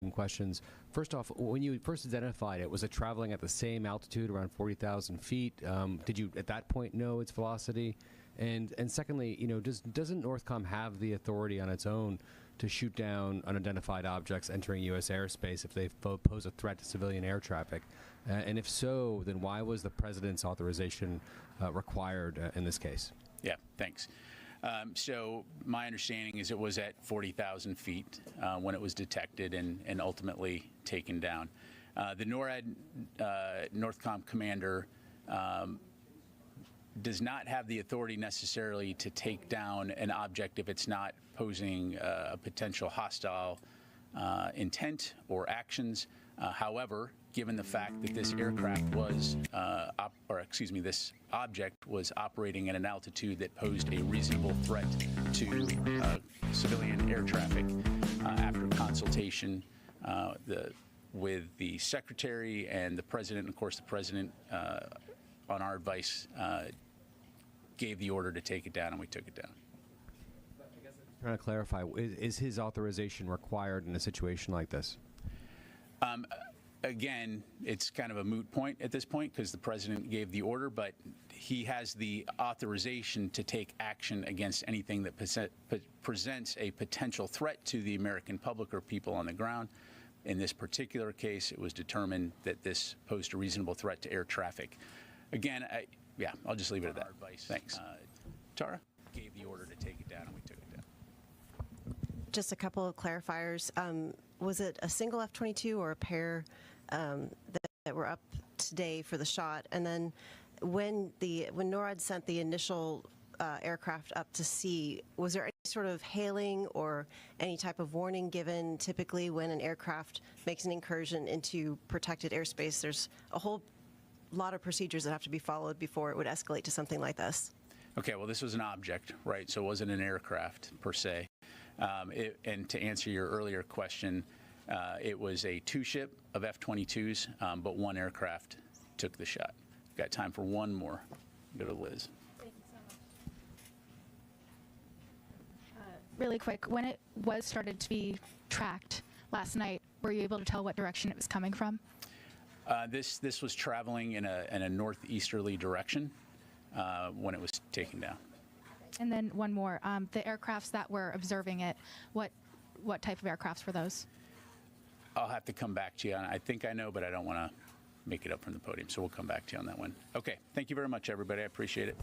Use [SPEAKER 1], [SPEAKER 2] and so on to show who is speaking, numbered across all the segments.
[SPEAKER 1] questions. First off, when you first identified it, was it traveling at the same altitude, around 40,000 feet? Did you, at that point, know its velocity? And secondly, doesn't Northcom have the authority on its own to shoot down unidentified objects entering U.S. airspace if they pose a threat to civilian air traffic? And if so, then why was the president's authorization required in this case?
[SPEAKER 2] Yeah, thanks. So my understanding is it was at 40,000 feet when it was detected and ultimately taken down. The NORAD Northcom commander does not have the authority necessarily to take down an object if it's not posing a potential hostile intent or actions. However, given the fact that this aircraft was, this object was operating at an altitude that posed a reasonable threat to civilian air traffic, after consultation with the secretary and the president, and of course the president, on our advice, gave the order to take it down, and we took it down.
[SPEAKER 1] I'm trying to clarify, is his authorization required in a situation like this?
[SPEAKER 2] Again, it's kind of a moot point at this point because the president gave the order, but he has the authorization to take action against anything that presents a potential threat to the American public or people on the ground. In this particular case, it was determined that this posed a reasonable threat to air traffic. Again, I'll just leave it at that. Thanks. Tara gave the order to take it down, and we took it down.
[SPEAKER 3] Just a couple of clarifiers. Was it a single F-22 or a pair that were up today for the shot? And then when NORAD sent the initial aircraft up to sea, was there any sort of hailing or any type of warning given? Typically, when an aircraft makes an incursion into protected airspace, there's a whole lot of procedures that have to be followed before it would escalate to something like this.
[SPEAKER 2] Okay, well, this was an object, right? So it wasn't an aircraft per se. And to answer your earlier question, it was a two-ship of F-22s, but one aircraft took the shot. Got time for one more. Go to Liz.
[SPEAKER 4] Thank you so much. Really quick, when it was started to be tracked last night, were you able to tell what direction it was coming from?
[SPEAKER 2] This was traveling in a northeasterly direction when it was taken down.
[SPEAKER 4] And then one more, the aircrafts that were observing it, what type of aircrafts were those?
[SPEAKER 2] I'll have to come back to you on it. I think I know, but I don't want to make it up from the podium, so we'll come back to you on that one. Okay, thank you very much, everybody. I appreciate it.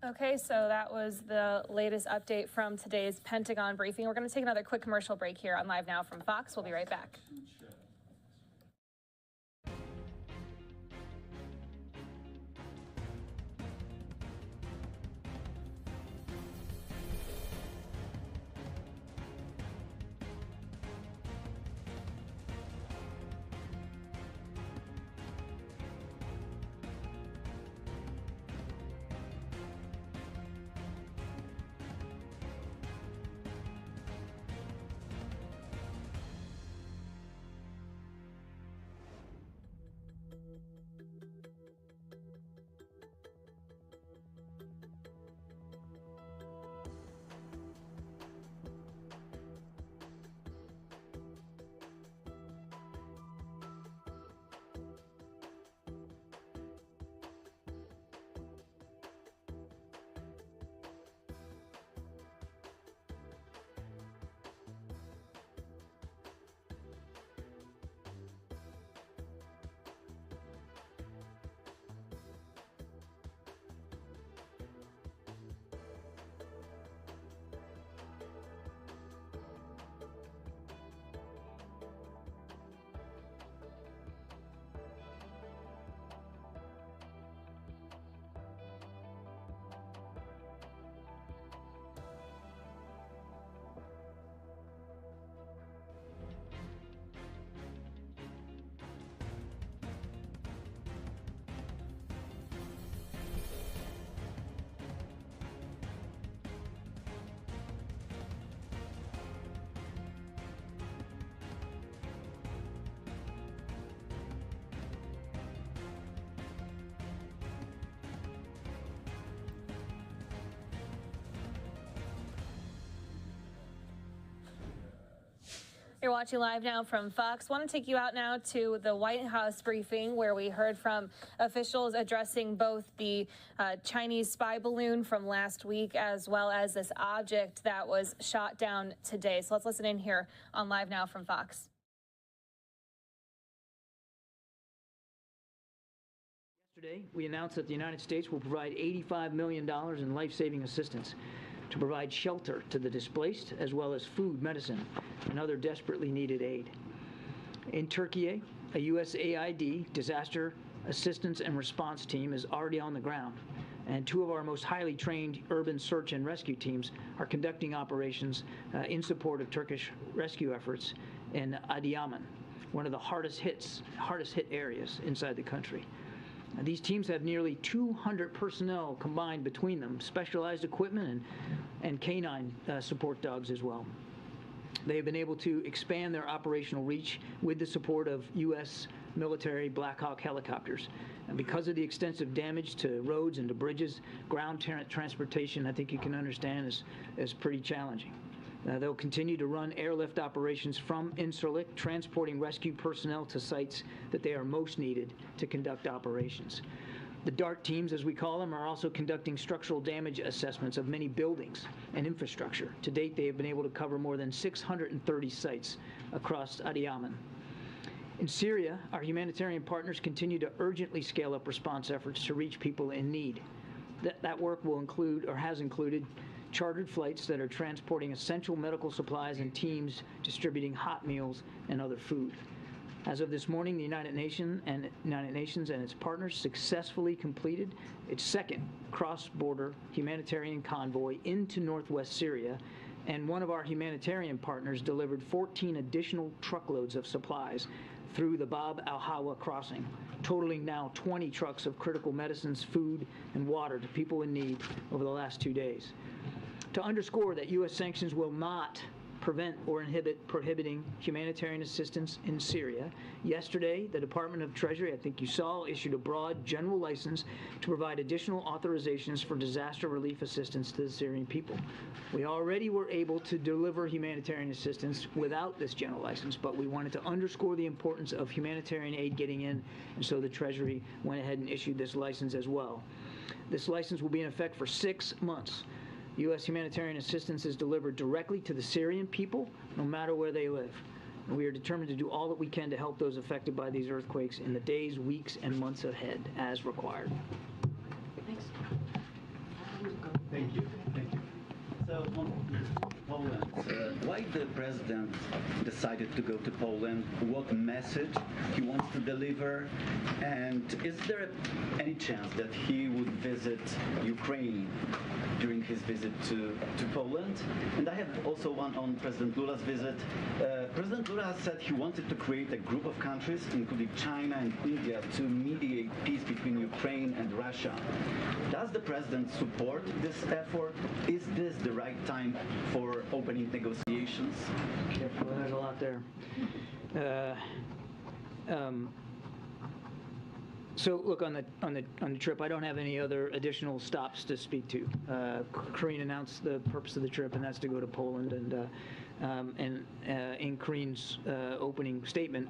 [SPEAKER 5] Okay, so that was the latest update from today's Pentagon briefing. We're going to take another quick commercial break here on Live Now from Fox. We'll be right back. You're watching live now from Fox. Want to take you out now to the White House briefing where we heard from officials addressing both the Chinese spy balloon from last week as well as this object that was shot down today. So let's listen in here on Live Now from Fox.
[SPEAKER 6] Yesterday, we announced that the United States will provide $85 million in life-saving assistance to provide shelter to the displaced, as well as food, medicine, and other desperately needed aid. In Turkey, a USAID disaster assistance and response team is already on the ground, and 2 of our most highly trained urban search and rescue teams are conducting operations in support of Turkish rescue efforts in Adıyaman, one of the hardest hit areas inside the country. These teams have nearly 200 personnel combined between them, specialized equipment and canine support dogs as well. They have been able to expand their operational reach with the support of U.S. military Black Hawk helicopters. And because of the extensive damage to roads and to bridges, ground transportation, I think you can understand, is pretty challenging. They'll continue to run airlift operations from Incirlik, transporting rescue personnel to sites that they are most needed to conduct operations. The DART teams, as we call them, are also conducting structural damage assessments of many buildings and infrastructure. To date, they have been able to cover more than 630 sites across Adıyaman. In Syria, our humanitarian partners continue to urgently scale up response efforts to reach people in need. That work will include, or has included, chartered flights that are transporting essential medical supplies and teams distributing hot meals and other food. As of this morning, the United Nations and its partners successfully completed its second cross-border humanitarian convoy into northwest Syria, and one of our humanitarian partners delivered 14 additional truckloads of supplies through the Bab al-Hawa crossing, totaling now 20 trucks of critical medicines, food, and water to people in need over the last 2 days. To underscore that U.S. sanctions will not prevent or prohibiting humanitarian assistance in Syria, yesterday the Department of Treasury, I think you saw, issued a broad general license to provide additional authorizations for disaster relief assistance to the Syrian people. We already were able to deliver humanitarian assistance without this general license, but we wanted to underscore the importance of humanitarian aid getting in, and so the Treasury went ahead and issued this license as well. This license will be in effect for 6 months. U.S. humanitarian assistance is delivered directly to the Syrian people, no matter where they live. And we are determined to do all that we can to help those affected by these earthquakes in the days, weeks, and months ahead, as required.
[SPEAKER 7] Thanks. Thank you. Thank you. So, Poland. Why the president decided to go to Poland? What message he wants to deliver? And is there any chance that he would visit Ukraine during his visit to Poland? And I have also one on President Lula's visit. President Lula said he wanted to create a group of countries, including China and India, to mediate peace between Ukraine and Russia. Does the president support this effort? Is this the right time for opening negotiations?
[SPEAKER 6] Well, there's a lot there. So look, on the trip, I don't have any other additional stops to speak to. Karine announced the purpose of the trip, and that's to go to Poland. And in Karine's opening statement,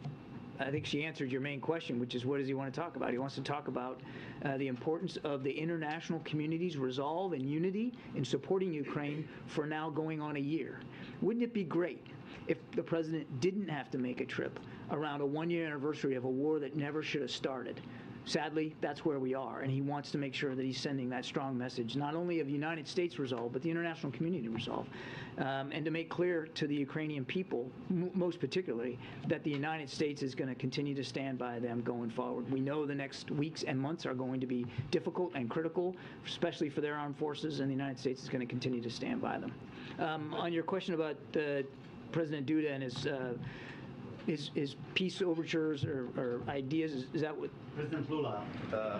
[SPEAKER 6] I think she answered your main question, which is what does he want to talk about? He wants to talk about the importance of the international community's resolve and unity in supporting Ukraine for now going on a year. Wouldn't it be great if the president didn't have to make a trip around a one-year anniversary of a war that never should have started? Sadly, that's where we are, and he wants to make sure that he's sending that strong message, not only of the United States resolve, but the international community resolve, and to make clear to the Ukrainian people, most particularly, that the United States is going to continue to stand by them going forward. We know the next weeks and months are going to be difficult and critical, especially for their armed forces, and the United States is going to continue to stand by them. On your question about President Duda and his peace overtures or ideas, is that what?
[SPEAKER 7] President Lula.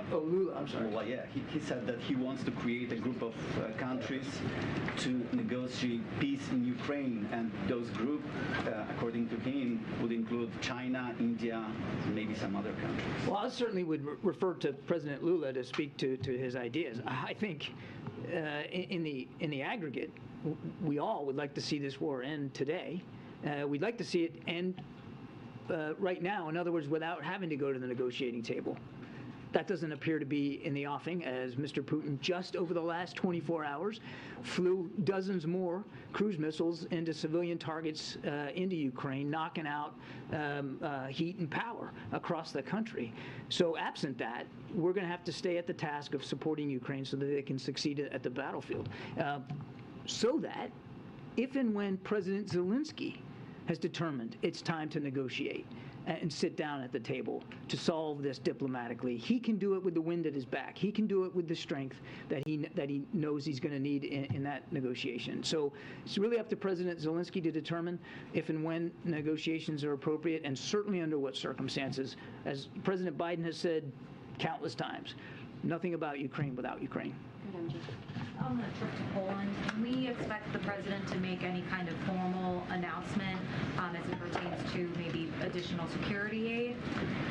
[SPEAKER 6] Lula, I'm sorry.
[SPEAKER 7] Lula, yeah. He said that he wants to create a group of countries to negotiate peace in Ukraine, and those groups, according to him, would include China, India, and maybe some other countries.
[SPEAKER 6] Well, I certainly would refer to President Lula to speak to his ideas. I think in the aggregate, we all would like to see this war end today. We'd like to see it end right now, in other words, without having to go to the negotiating table. That doesn't appear to be in the offing, as Mr. Putin just over the last 24 hours flew dozens more cruise missiles into civilian targets into Ukraine, knocking out heat and power across the country. So absent that, we're going to have to stay at the task of supporting Ukraine so that they can succeed at the battlefield. So that if and when President Zelensky has determined it's time to negotiate and sit down at the table to solve this diplomatically, he can do it with the wind at his back. He can do it with the strength that he knows he's going to need in that negotiation. So it's really up to President Zelensky to determine if and when negotiations are appropriate, and certainly under what circumstances. As President Biden has said countless times, nothing about Ukraine without Ukraine.
[SPEAKER 8] On the trip to Poland, can we expect the president to make any kind of formal announcement as it pertains to maybe additional security aid,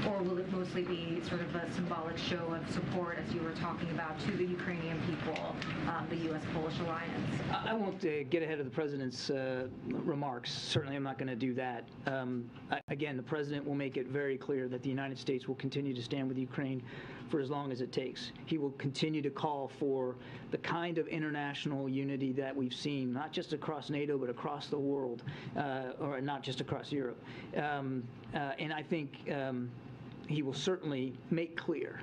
[SPEAKER 8] or will it mostly be sort of a symbolic show of support, as you were talking about, to the Ukrainian people, the U.S.-Polish alliance?
[SPEAKER 6] I won't get ahead of the president's remarks. Certainly, I'm not going to do that. Again, the president will make it very clear that the United States will continue to stand with Ukraine for as long as it takes. He will continue to call for the kind of international unity that we've seen, not just across NATO, but across the world, or not just across Europe. And I think he will certainly make clear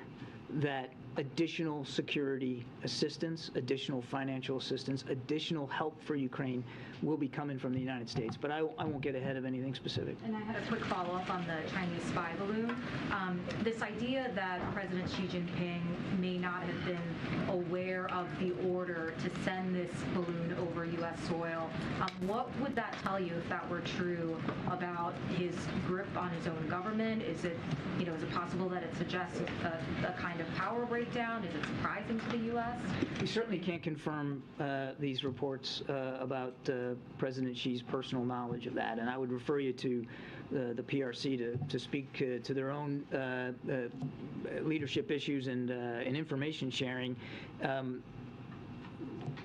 [SPEAKER 6] that additional security assistance, additional financial assistance, additional help for Ukraine will be coming from the United States. But I won't get ahead of anything specific.
[SPEAKER 8] And I had a quick follow-up on the Chinese spy balloon. This idea that President Xi Jinping may not have been aware of the order to send this balloon over U.S. soil, what would that tell you if that were true about his grip on his own government? Is it possible that it suggests a kind of power breakdown? Is it surprising to the U.S.?
[SPEAKER 6] We certainly can't confirm these reports about President Xi's personal knowledge of that, and I would refer you to the PRC to speak to their own leadership issues and information sharing.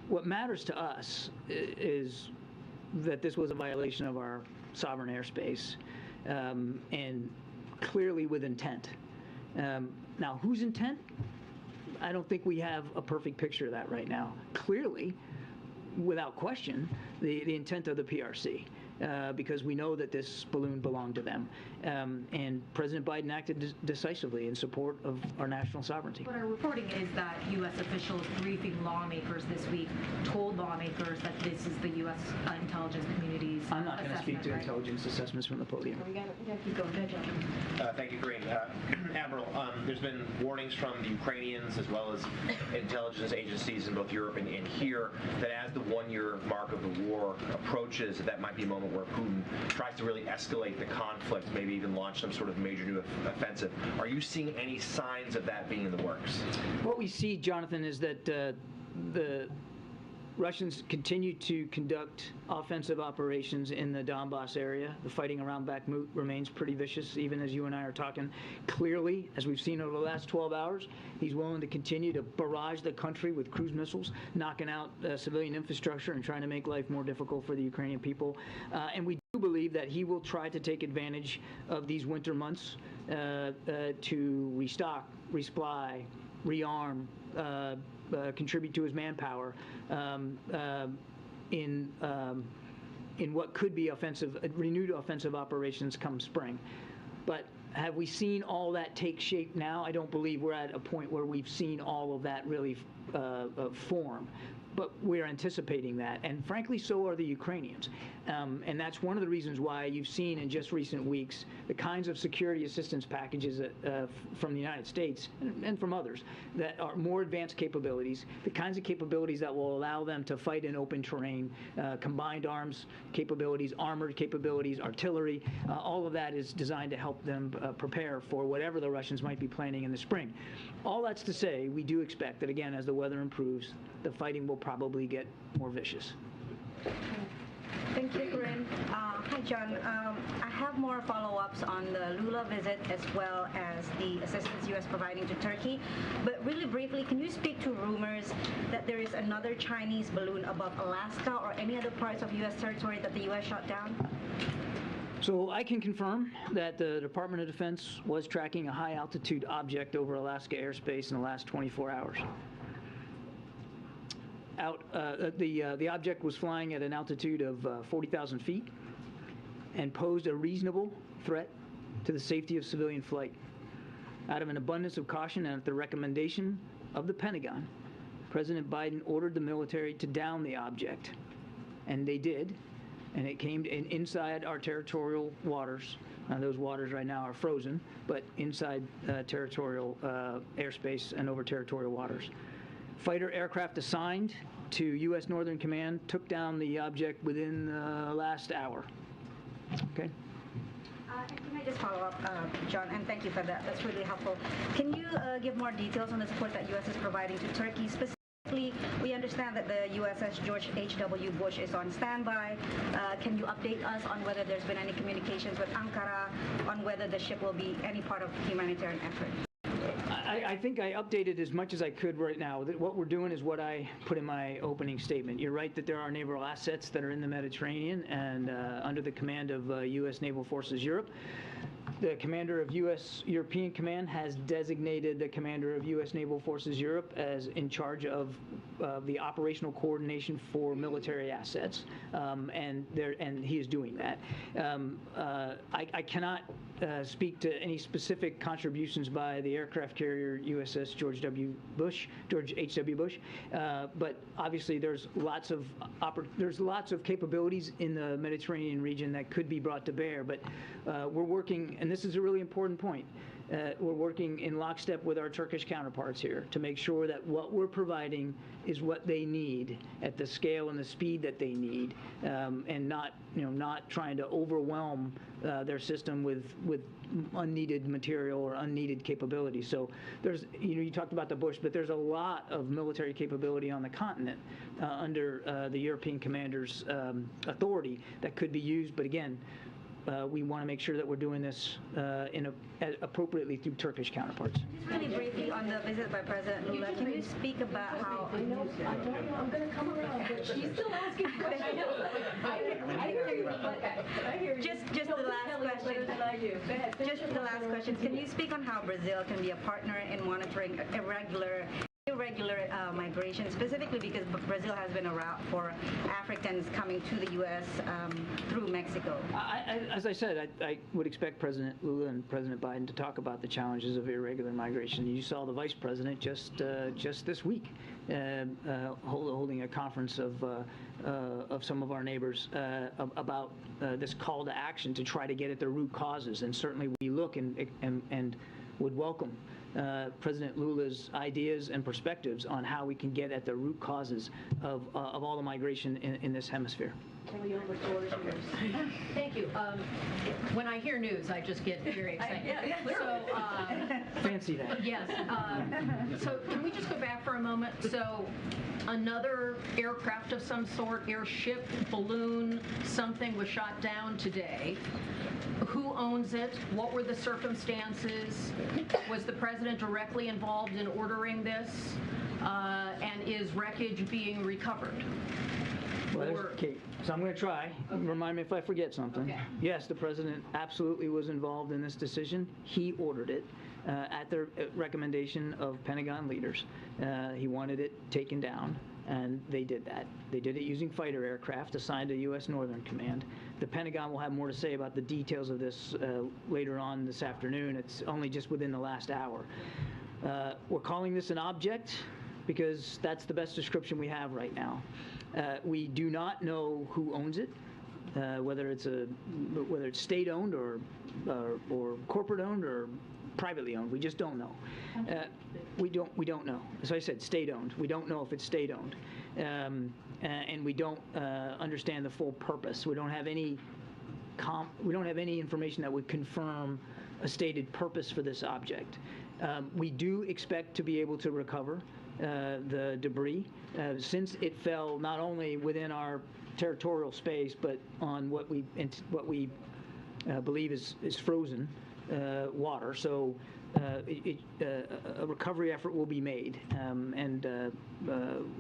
[SPEAKER 6] What matters to us is that this was a violation of our sovereign airspace, and clearly with intent. Now, whose intent? I don't think we have a perfect picture of that right now. Clearly, without question, the intent of the PRC, because we know that this balloon belonged to them. And President Biden acted decisively in support of our national sovereignty.
[SPEAKER 8] But our reporting is that U.S. officials briefing lawmakers this week told lawmakers that this is the U.S. intelligence community's
[SPEAKER 6] I'm not going to speak to
[SPEAKER 8] right?
[SPEAKER 6] intelligence assessments from the podium.
[SPEAKER 8] We got to keep going. Good job.
[SPEAKER 9] Thank you, Kareem. Admiral, there's been warnings from the Ukrainians as well as intelligence agencies in both Europe and here that as the one-year mark of the war approaches, that might be a moment where Putin tries to really escalate the conflict, maybe even launch some sort of major new offensive. Are you seeing any signs of that being in the works?
[SPEAKER 6] What we see, Jonathan, is that the Russians continue to conduct offensive operations in the Donbass area. The fighting around Bakhmut remains pretty vicious, even as you and I are talking. Clearly, as we've seen over the last 12 hours, he's willing to continue to barrage the country with cruise missiles, knocking out civilian infrastructure and trying to make life more difficult for the Ukrainian people. And we do believe that he will try to take advantage of these winter months to restock, resupply, rearm, contribute to his manpower in what could be renewed offensive operations come spring. But have we seen all that take shape now? I don't believe we're at a point where we've seen all of that really form. But we're anticipating that, and frankly, so are the Ukrainians. And that's one of the reasons why you've seen in just recent weeks the kinds of security assistance packages from the United States and from others that are more advanced capabilities, the kinds of capabilities that will allow them to fight in open terrain, combined arms capabilities, armored capabilities, artillery. All of that is designed to help them prepare for whatever the Russians might be planning in the spring. All that's to say, we do expect that, again, as the weather improves, the fighting will probably get more vicious.
[SPEAKER 10] Thank you, Corinne. Hi, John. I have more follow-ups on the Lula visit as well as the assistance U.S. providing to Turkey. But really briefly, can you speak to rumors that there is another Chinese balloon above Alaska or any other parts of U.S. territory that the U.S. shot down?
[SPEAKER 6] So I can confirm that the Department of Defense was tracking a high-altitude object over Alaska airspace in the last 24 hours. The object was flying at an altitude of 40,000 feet and posed a reasonable threat to the safety of civilian flight. Out of an abundance of caution and at the recommendation of the Pentagon, President Biden ordered the military to down the object, and they did, and it came inside our territorial waters. Those waters right now are frozen, but inside territorial airspace and over territorial waters. Fighter aircraft assigned to U.S. Northern Command took down the object within the last hour. Okay.
[SPEAKER 10] Can I just follow up, John, and thank you for that. That's really helpful. Can you give more details on the support that U.S. is providing to Turkey? Specifically, we understand that the USS George H.W. Bush is on standby. Can you update us on whether there's been any communications with Ankara, on whether the ship will be any part of the humanitarian effort?
[SPEAKER 6] I think I updated as much as I could right now. What we're doing is what I put in my opening statement. You're right that there are naval assets that are in the Mediterranean and under the command of U.S. Naval Forces Europe. The commander of U.S. European Command has designated the commander of U.S. Naval Forces Europe as in charge of the operational coordination for military assets, and he is doing that. I cannot speak to any specific contributions by the aircraft carrier USS George H.W. Bush, but obviously there's lots of capabilities in the Mediterranean region that could be brought to bear. But we're working, and this is a really important point. We're working in lockstep with our Turkish counterparts here to make sure that what we're providing is what they need at the scale and the speed that they need, and not trying to overwhelm their system with unneeded material or unneeded capability. So there's, you talked about the Bush, but there's a lot of military capability on the continent under the European commander's authority that could be used. But again, we want to make sure that we're doing this appropriately through Turkish counterparts.
[SPEAKER 10] Just really briefly on the visit by President Lula, can you speak about how...
[SPEAKER 11] I know, I'm going to come around, but she's still asking questions. I hear you. Okay. I hear you.
[SPEAKER 10] Just the last question.
[SPEAKER 11] Than I do. Go ahead.
[SPEAKER 10] Just the last question. Can you speak on how Brazil can be a partner in monitoring irregular migration, specifically because Brazil has been a route for Africans coming to the U.S. Through Mexico?
[SPEAKER 6] As I said, I would expect President Lula and President Biden to talk about the challenges of irregular migration. You saw the Vice President just this week holding a conference of some of our neighbors about this call to action to try to get at the root causes. And certainly we look and would welcome President Lula's ideas and perspectives on how we can get at the root causes of all the migration in this hemisphere.
[SPEAKER 11] Thank you. When I hear news, I just get very excited.
[SPEAKER 6] Fancy that.
[SPEAKER 11] Yes. So can we just go back for a moment? So another aircraft of some sort, airship, balloon, something was shot down today. Who owns it? What were the circumstances? Was the president directly involved in ordering this? And is wreckage being recovered?
[SPEAKER 6] Okay, so I'm going to try. Remind me if I forget something.
[SPEAKER 11] Okay.
[SPEAKER 6] Yes, the president absolutely was involved in this decision. He ordered it at the recommendation of Pentagon leaders. He wanted it taken down, and they did that. They did it using fighter aircraft assigned to U.S. Northern Command. The Pentagon will have more to say about the details of this later on this afternoon. It's only just within the last hour. We're calling this an object because that's the best description we have right now. We do not know who owns it, whether it's state-owned or corporate-owned or privately owned. We just don't know. We don't know. As I said, state-owned. We don't know if it's state-owned, and we don't understand the full purpose. We don't have any information that would confirm a stated purpose for this object. We do expect to be able to recover the debris since it fell not only within our territorial space, but on what we believe is frozen water. So a recovery effort will be made, and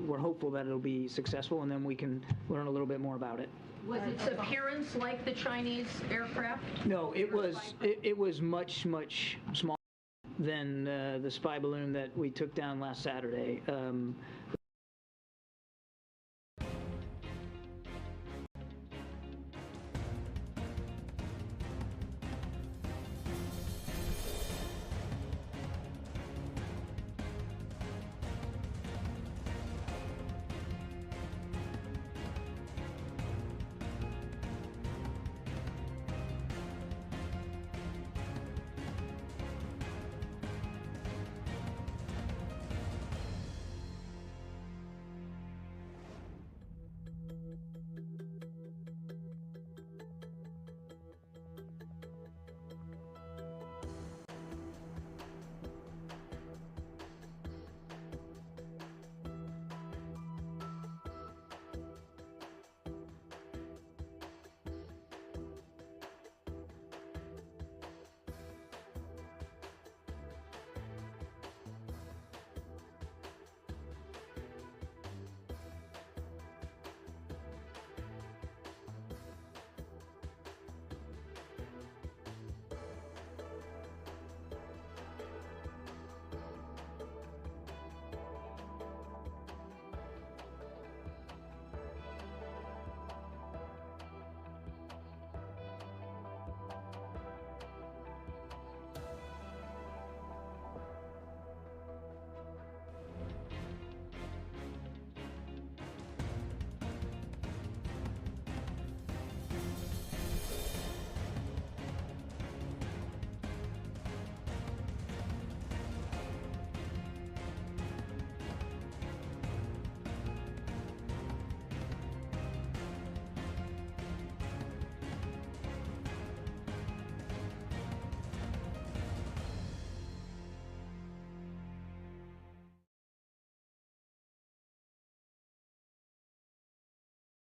[SPEAKER 6] we're hopeful that it'll be successful, and then we can learn a little bit more about it.
[SPEAKER 11] Was its appearance like the Chinese aircraft?
[SPEAKER 6] No, it was much smaller than the spy balloon that we took down last Saturday.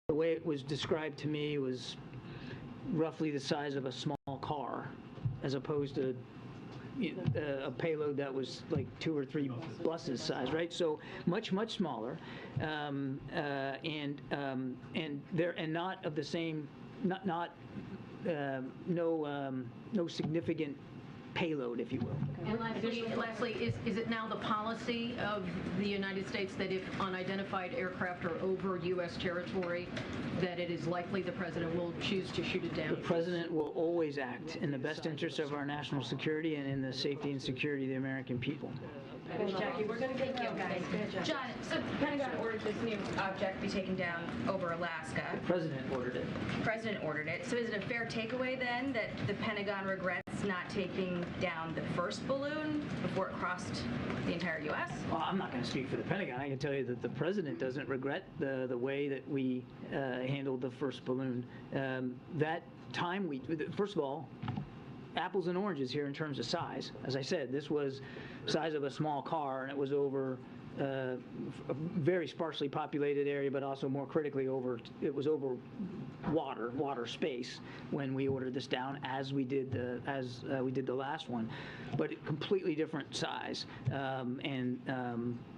[SPEAKER 6] The way it was described to me was roughly the size of a small car, as opposed to a payload that was like 2 or 3 buses size, right? So much smaller, and not of the same, no significant payload, if you will.
[SPEAKER 11] And lastly, is it now the policy of the United States that if unidentified aircraft are over U.S. territory, that it is likely the president will choose to shoot it down?
[SPEAKER 6] The president will always act in the best interest of our national security and in the safety and security of the American people.
[SPEAKER 12] Jackie, we're going to get guys. John, so the Pentagon ordered this new object be taken down over Alaska.
[SPEAKER 6] The president ordered it.
[SPEAKER 12] The president ordered it. So is it a fair takeaway then that the Pentagon regrets not taking down the first balloon before it crossed the entire U.S.?
[SPEAKER 6] Well, I'm not going to speak for the Pentagon. I can tell you that the president doesn't regret the way that we handled the first balloon. That time first of all, apples and oranges here in terms of size. As I said, this was size of a small car, and it was over a very sparsely populated area, but also more critically it was over water space when we ordered this down, as we did the last one, but completely different size, and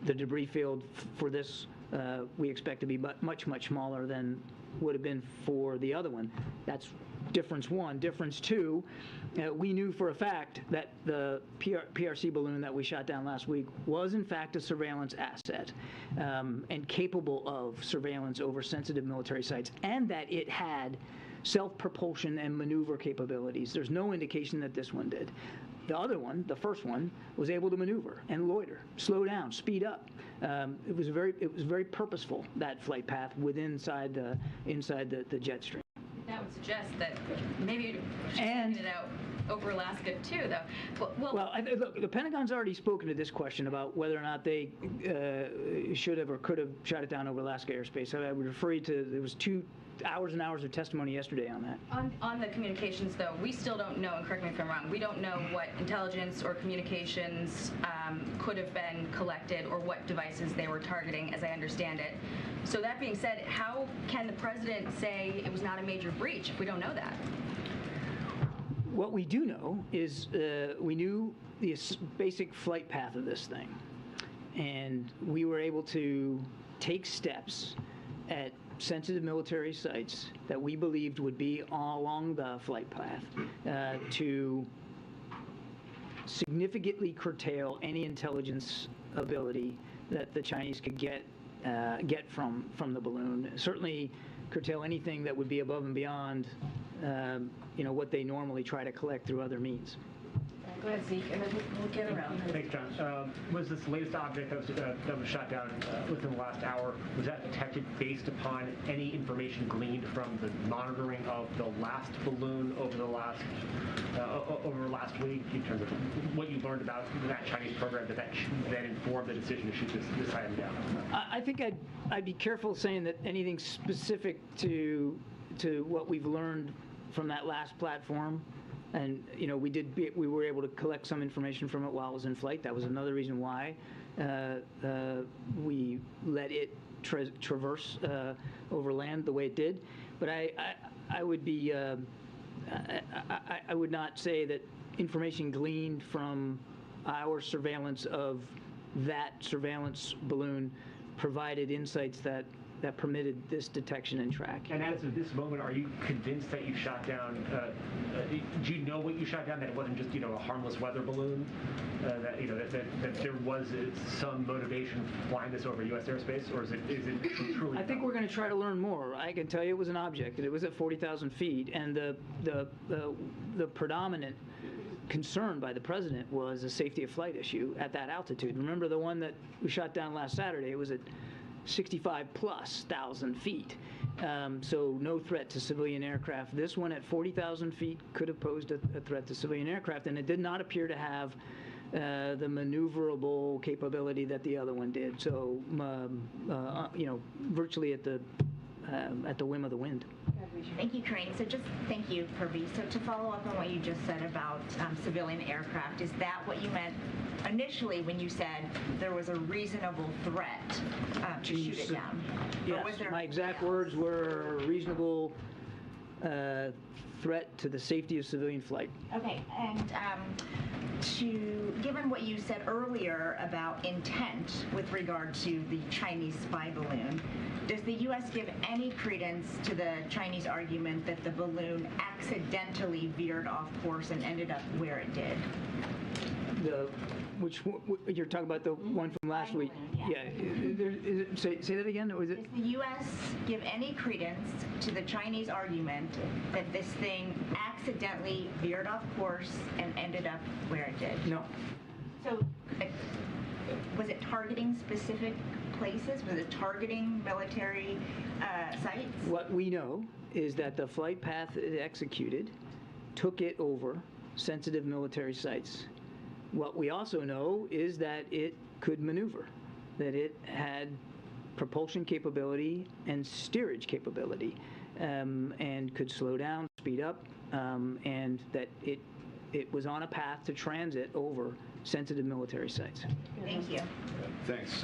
[SPEAKER 6] the debris field for this we expect to be much smaller than would have been for the other one. That's difference one. Difference two, we knew for a fact that the PRC balloon that we shot down last week was in fact a surveillance asset, and capable of surveillance over sensitive military sites, and that it had self-propulsion and maneuver capabilities. There's no indication that this one did. The other one, the first one, was able to maneuver and loiter, slow down, speed up. It was very purposeful, that flight path inside the jet stream.
[SPEAKER 12] That would suggest that maybe
[SPEAKER 6] and
[SPEAKER 12] it out over Alaska too, though.
[SPEAKER 6] Well, look, the Pentagon's already spoken to this question about whether or not they should have or could have shot it down over Alaska airspace. So I would refer you to, there was 2 hours and hours of testimony yesterday on that.
[SPEAKER 12] On the communications, though, we still don't know, and correct me if I'm wrong, we don't know what intelligence or communications could have been collected or what devices they were targeting, as I understand it. So that being said, how can the president say it was not a major breach if we don't know that?
[SPEAKER 6] What we do know is we knew the basic flight path of this thing, and we were able to take steps at sensitive military sites that we believed would be along the flight path to significantly curtail any intelligence ability that the Chinese could get from the balloon. Certainly curtail anything that would be above and beyond what they normally try to collect through other means.
[SPEAKER 12] Go ahead, Zeke, and then we'll get around.
[SPEAKER 13] Thanks, John. Was this latest object that was shot down within the last hour, was that detected based upon any information gleaned from the monitoring of the last balloon over last week, in terms of what you learned about that Chinese program that informed the decision to shoot this item down?
[SPEAKER 6] I think I'd be careful saying that anything specific to what we've learned from that last platform. And we were able to collect some information from it while it was in flight. That was another reason why we let it traverse over land the way it did. But I would be I would not say that information gleaned from our surveillance of that surveillance balloon provided insights that permitted this detection and track.
[SPEAKER 13] And as of this moment, are you convinced that you shot down, do you know what you shot down, that it wasn't just, a harmless weather balloon, that there was some motivation flying this over U.S. airspace, or is it truly?
[SPEAKER 6] I think we're going to try to learn more. I can tell you it was an object, and it was at 40,000 feet, and the predominant concern by the president was a safety of flight issue at that altitude. Remember the one that we shot down last Saturday, it was at 65,000+ feet. So no threat to civilian aircraft. This one at 40,000 feet could have posed a threat to civilian aircraft, and it did not appear to have the maneuverable capability that the other one did. So, virtually at the whim of the wind.
[SPEAKER 14] Thank you, Karine. So just thank you, Purvi. So to follow up on what you just said about civilian aircraft, is that what you meant initially when you said there was a reasonable threat to shoot it down?
[SPEAKER 6] Yes, my exact words were reasonable threat to the safety of civilian flight.
[SPEAKER 14] Okay, and given what you said earlier about intent with regard to the Chinese spy balloon, does the U.S. give any credence to the Chinese argument that the balloon accidentally veered off course and ended up where it did?
[SPEAKER 6] You're talking about the one from last week? Yeah. Say that again. Was it?
[SPEAKER 14] Does the U.S. give any credence to the Chinese argument that this thing accidentally veered off course and ended up where it did?
[SPEAKER 6] No.
[SPEAKER 14] So, was it targeting specific places? Was it targeting military sites?
[SPEAKER 6] What we know is that the flight path it executed took it over sensitive military sites. What we also know is that it could maneuver, that it had propulsion capability and steerage capability, and could slow down, speed up, and that it was on a path to transit over sensitive military sites.
[SPEAKER 14] Thank you.
[SPEAKER 15] Thanks.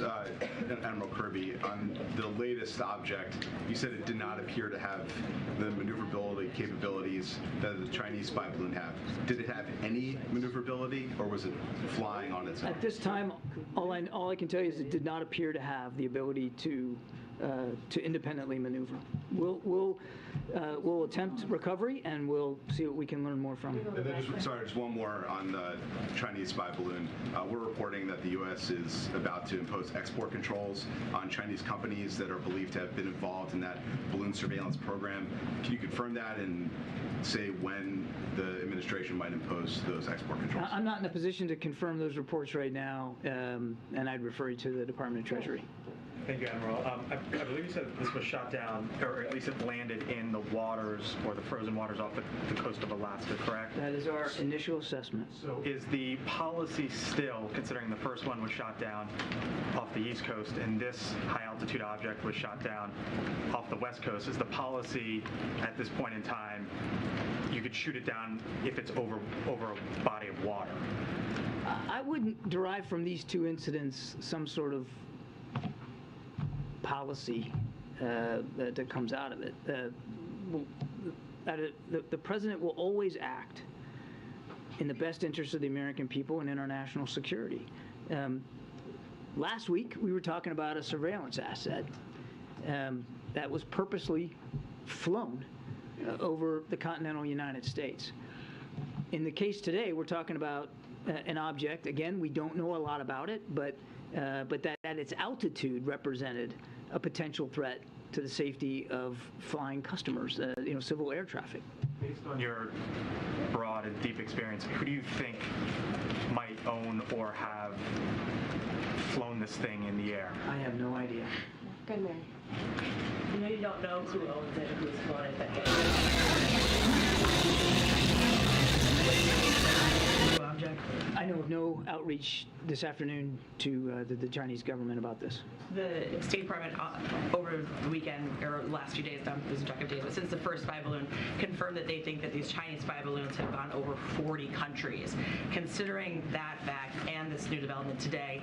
[SPEAKER 15] Admiral Kirby, on the latest object, you said it did not appear to have the maneuverability capabilities that the Chinese spy balloon have. Did it have any maneuverability, or was it flying on its own?
[SPEAKER 6] At this time, all I can tell you is it did not appear to have the ability to independently maneuver. We'll attempt recovery, and we'll see what we can learn more from.
[SPEAKER 15] And then just one more on the Chinese spy balloon. We're reporting that the U.S. is about to impose export controls on Chinese companies that are believed to have been involved in that balloon surveillance program. Can you confirm that and say when the administration might impose those export controls?
[SPEAKER 6] I'm not in a position to confirm those reports right now, and I'd refer you to the Department of Treasury.
[SPEAKER 16] Thank you, Admiral. I believe you said this was shot down, or at least it landed in the waters or the frozen waters off the coast of Alaska, correct?
[SPEAKER 6] That is our initial assessment.
[SPEAKER 16] So is the policy still, considering the first one was shot down off the East Coast and this high-altitude object was shot down off the West Coast, is the policy at this point in time you could shoot it down if it's over a body of water?
[SPEAKER 6] I wouldn't derive from these two incidents some sort of policy that comes out of it. The president will always act in the best interest of the American people and international security. Last week, we were talking about a surveillance asset that was purposely flown over the continental United States. In the case today, we're talking about an object. Again, we don't know a lot about it, but that at its altitude represented a potential threat to the safety of flying customers, civil air traffic.
[SPEAKER 16] Based on your broad and deep experience, who do you think might own or have flown this thing in the air?
[SPEAKER 6] I have no idea.
[SPEAKER 17] Good, Mary. You know you don't know who owns it or who's flown it, but
[SPEAKER 6] I know of no outreach this afternoon to the Chinese government about this.
[SPEAKER 17] the State Department over the weekend, or last few days, I'm losing track of days, but since the first spy balloon, confirmed that they think that these Chinese spy balloons have gone over 40 countries. Considering that fact and this new development today,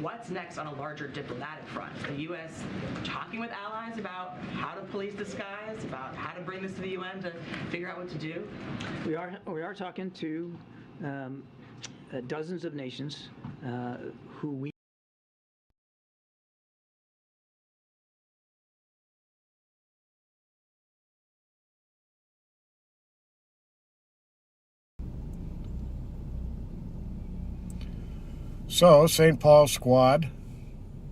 [SPEAKER 17] what's next on a larger diplomatic front? The U.S. talking with allies about how to police the skies, about how to bring this to the UN to figure out what to do?
[SPEAKER 6] We are talking to dozens of nations who we
[SPEAKER 18] So, St. Paul squad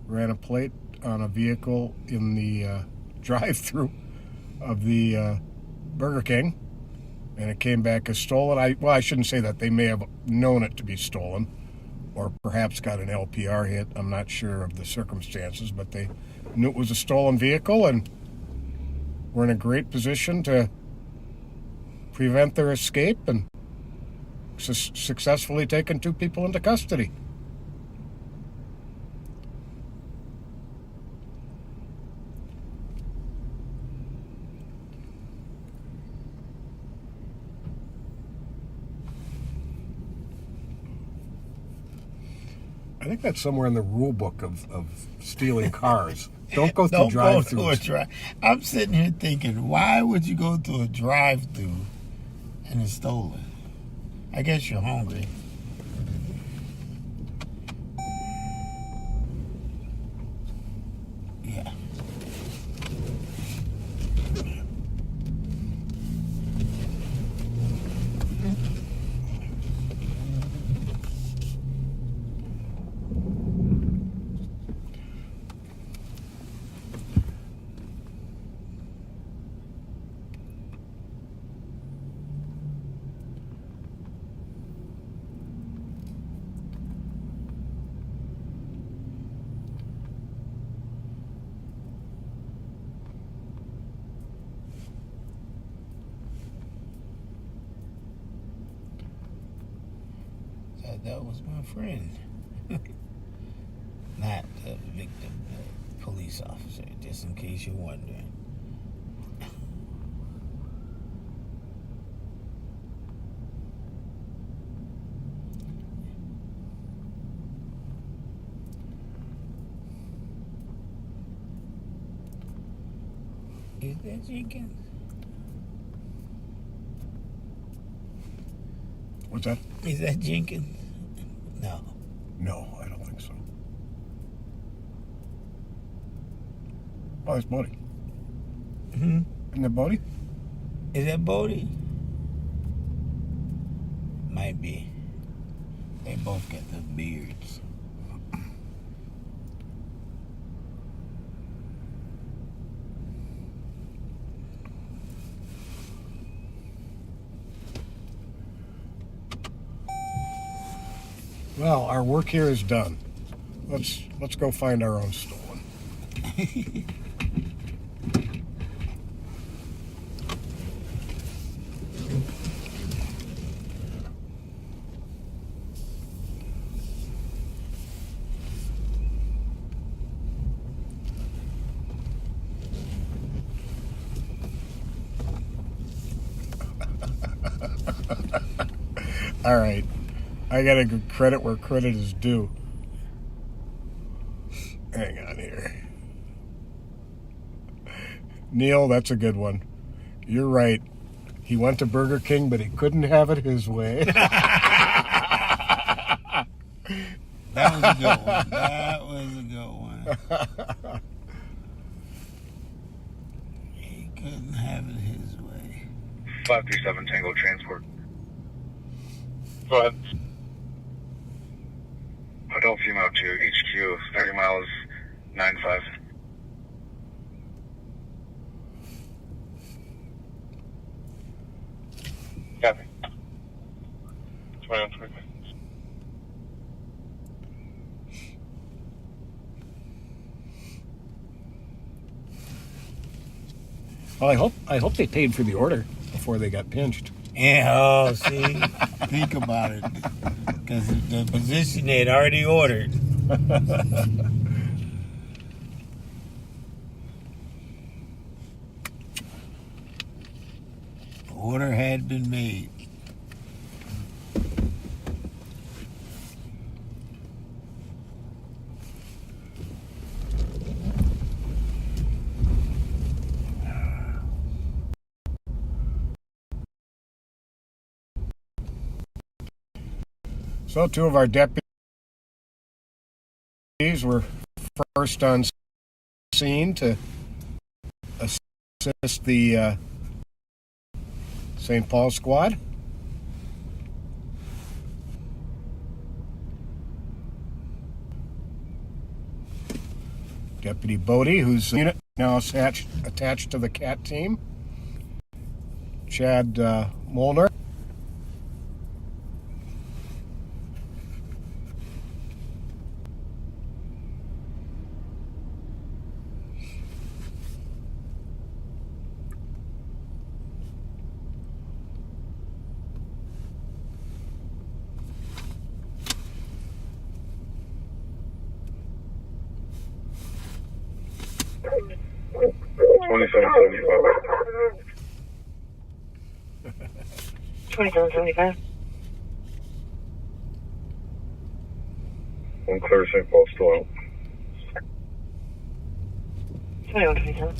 [SPEAKER 18] ran a plate on a vehicle in the drive-thru of the Burger King, and it came back as stolen. I shouldn't say that. They may have known it to be stolen, or perhaps got an LPR hit. I'm not sure of the circumstances, but they knew it was a stolen vehicle, and we're in a great position to prevent their escape and successfully taken 2 people into custody. I think that's somewhere in the rule book of stealing cars. Don't go through drive-thrus.
[SPEAKER 19] I'm sitting here thinking, why would you go through a drive-thru and it's stolen? I guess you're hungry. Yeah. That was my friend. Not the victim, the police officer, just in case you're wondering. Is that Jenkins?
[SPEAKER 18] What's that?
[SPEAKER 19] Is that Jenkins? No.
[SPEAKER 18] No, I don't think so. Oh, that's Bodie.
[SPEAKER 19] Hmm?
[SPEAKER 18] Isn't that Bodie?
[SPEAKER 19] Is that Bodie? Might be. They both got the beards.
[SPEAKER 18] Well, our work here is done. Let's go find our own stolen. All right. I got to give credit where credit is due. Hang on here. Neil, that's a good one. You're right. He went to Burger King, but he couldn't have it his way.
[SPEAKER 19] That was a good one. That was a good one. He couldn't have it his way.
[SPEAKER 20] 537 Tango Transport. Go ahead. Hotel female to HQ, 30 miles, 95. Copy. 2125.
[SPEAKER 18] Well, I hope they paid for the order before they got pinched.
[SPEAKER 19] Yeah, oh, see? Think about it. Because the position they'd already ordered. The order had been made.
[SPEAKER 18] So 2 of our deputies were first on scene to assist the St. Paul squad. Deputy Bodie, who's unit now attached to the CAT team. Chad Molnar.
[SPEAKER 20] $27.75. One clear St. Paul still out.
[SPEAKER 21] 2127.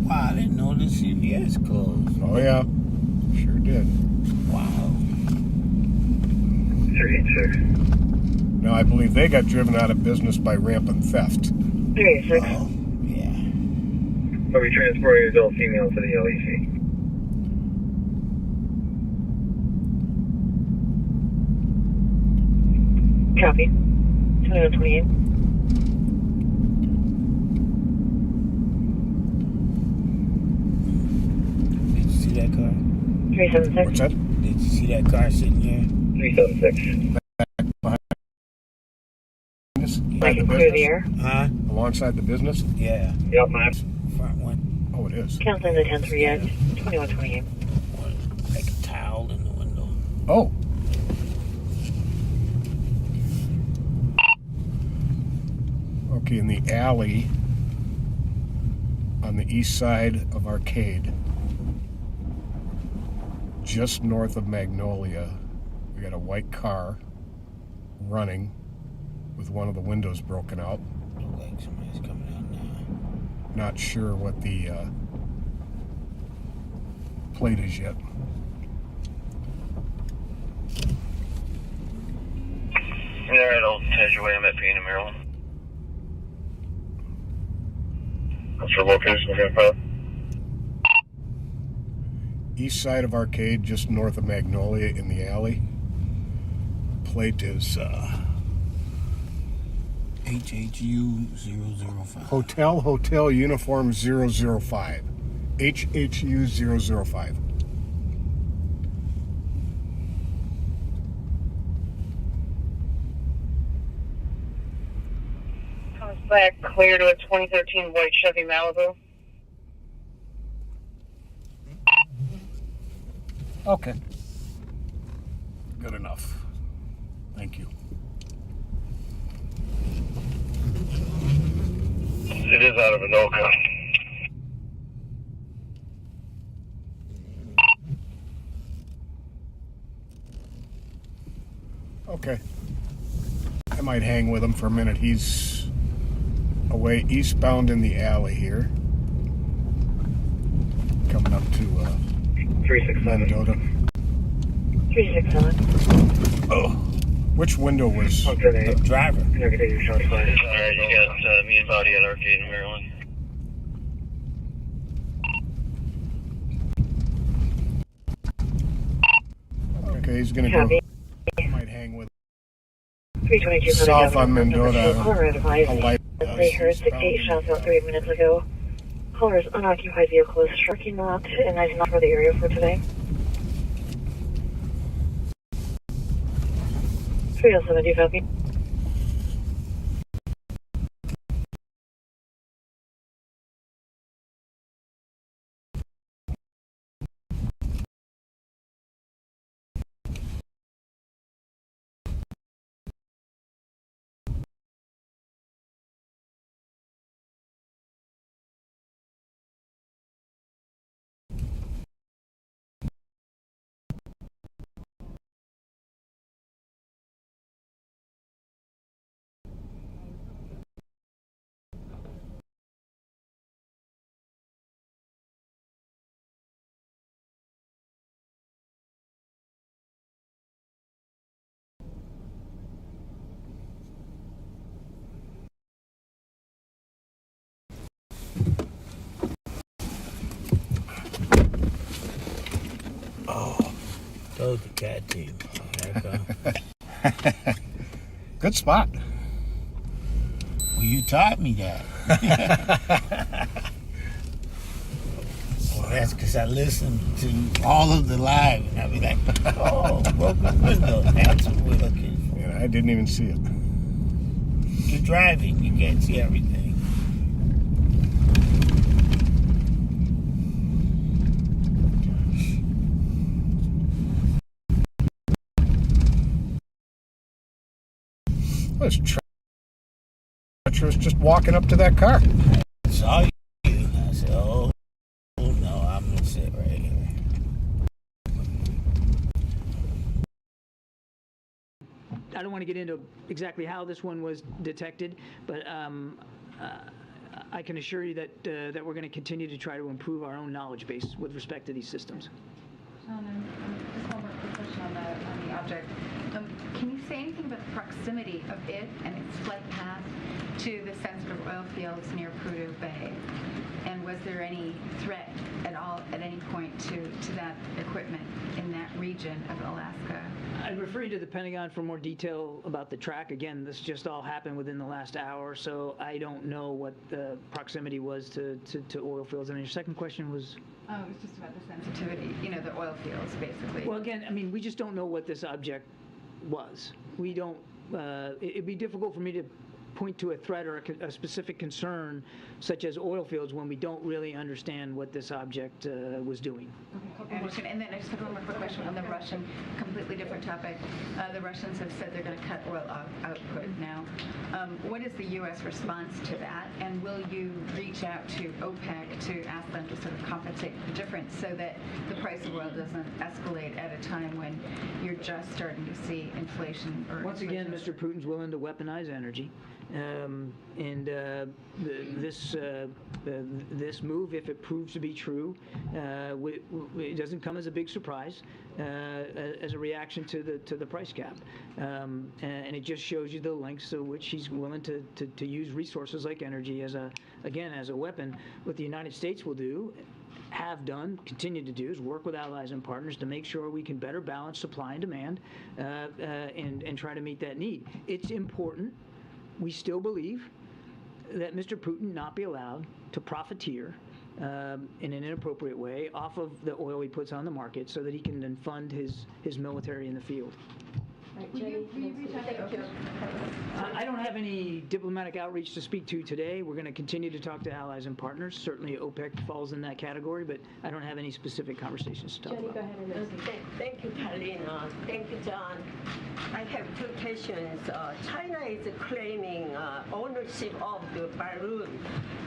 [SPEAKER 19] Wow, I didn't know the CVS closed.
[SPEAKER 18] Oh, yeah. Sure did.
[SPEAKER 19] Wow.
[SPEAKER 20] 386.
[SPEAKER 18] Now, I believe they got driven out of business by rampant theft.
[SPEAKER 21] 386.
[SPEAKER 19] Oh, yeah.
[SPEAKER 20] Are we transporting adult female to the LEC?
[SPEAKER 21] Copy. 2128.
[SPEAKER 19] Did you see that car?
[SPEAKER 21] 376.
[SPEAKER 18] What's that?
[SPEAKER 19] Did you see that car sitting here?
[SPEAKER 20] 376.
[SPEAKER 21] I can clear the air.
[SPEAKER 19] Huh?
[SPEAKER 18] Alongside the business?
[SPEAKER 19] Yeah.
[SPEAKER 20] Yep, map.
[SPEAKER 19] Front one.
[SPEAKER 18] Oh, it is.
[SPEAKER 21] Canceling the 10-3 edge. 2128.
[SPEAKER 19] Like a towel in the window.
[SPEAKER 18] Oh. Okay, in the alley on the east side of Arcade, just north of Magnolia, we got a white car running with one of the windows broken out.
[SPEAKER 19] Looks like somebody's coming out now.
[SPEAKER 18] Not sure what the plate is yet.
[SPEAKER 20] All right, I'll test your way. I'm at Pena, Maryland. What's your location again, pal?
[SPEAKER 18] East side of Arcade, just north of Magnolia in the alley. Plate is
[SPEAKER 19] HHU 005.
[SPEAKER 18] Hotel Uniform 005. HHU 005.
[SPEAKER 21] Comes back clear to a 2013 white Chevy Malibu.
[SPEAKER 18] Okay. Good enough. Thank you.
[SPEAKER 20] It is out of Anoka.
[SPEAKER 18] Okay. I might hang with him for a minute. He's away eastbound in the alley here. Coming up to
[SPEAKER 21] 367.
[SPEAKER 18] Mendota.
[SPEAKER 21] 367.
[SPEAKER 18] Oh. Which window was
[SPEAKER 21] the
[SPEAKER 18] driver?
[SPEAKER 21] Alright, you got
[SPEAKER 20] Me and Body at Arcade in Maryland.
[SPEAKER 18] Okay, he's gonna go. I might hang with
[SPEAKER 21] 322
[SPEAKER 18] south on Mendota.
[SPEAKER 21] Caller advised
[SPEAKER 18] A light.
[SPEAKER 21] they heard 68 shots out 3 minutes ago. Caller's unoccupied vehicle is parking lot and I do not for the area for today. 307, do you copy?
[SPEAKER 19] Told the cat team.
[SPEAKER 18] Good spot.
[SPEAKER 19] Well, you taught me that. Well, that's because I listened to all of the live, and I'll be like, oh, broken window. That's what we're looking for.
[SPEAKER 18] Yeah, I didn't even see it.
[SPEAKER 19] You're driving, you can't see everything.
[SPEAKER 18] Well, it's treacherous just walking up to that car.
[SPEAKER 19] I saw you. I said, oh no, I'm going to sit right here.
[SPEAKER 6] I don't want to get into exactly how this one was detected, but I can assure you that that we're going to continue to try to improve our own knowledge base with respect to these systems.
[SPEAKER 4] Just one more quick question on the object. Can you say anything about the proximity of it and its flight path to the sensitive oil fields near Prudhoe Bay? And was there any threat at all at any point to that equipment in that region of Alaska?
[SPEAKER 6] I'd refer you to the Pentagon for more detail about the track. Again, this just all happened within the last hour, so I don't know what the proximity was to oil fields. And your second question was?
[SPEAKER 4] Oh, it was just about the sensitivity, the oil fields, basically.
[SPEAKER 6] Well, again, I mean, we just don't know what this object was. We don't, it'd be difficult for me to point to a threat or a specific concern, such as oil fields, when we don't really understand what this object was doing.
[SPEAKER 4] Okay, I understand. And then I just have one more quick question on the Russian, completely different topic. The Russians have said they're going to cut oil output now. What is the U.S. response to that? And will you reach out to OPEC to ask them to sort of compensate the difference so that the price of oil doesn't escalate at a time when you're just starting to see inflation?
[SPEAKER 6] Once again, Mr. Putin's willing to weaponize energy. This move, if it proves to be true, it doesn't come as a big surprise as a reaction to the price cap, and it just shows you the lengths to which he's willing to use resources like energy as a weapon. What the United States will do, have done, continue to do, is work with allies and partners to make sure we can better balance supply and demand and try to meet that need. It's important. We still believe that Mr. Putin not be allowed to profiteer in an inappropriate way off of the oil he puts on the market so that he can then fund his military in the field. I don't have any diplomatic outreach to speak to today. We're going to continue to talk to allies and partners. Certainly OPEC falls in that category, but I don't have any specific conversations to talk about.
[SPEAKER 1] Go ahead. Thank you, Colleen. Thank you, John. I have two questions. China is claiming ownership of the balloon,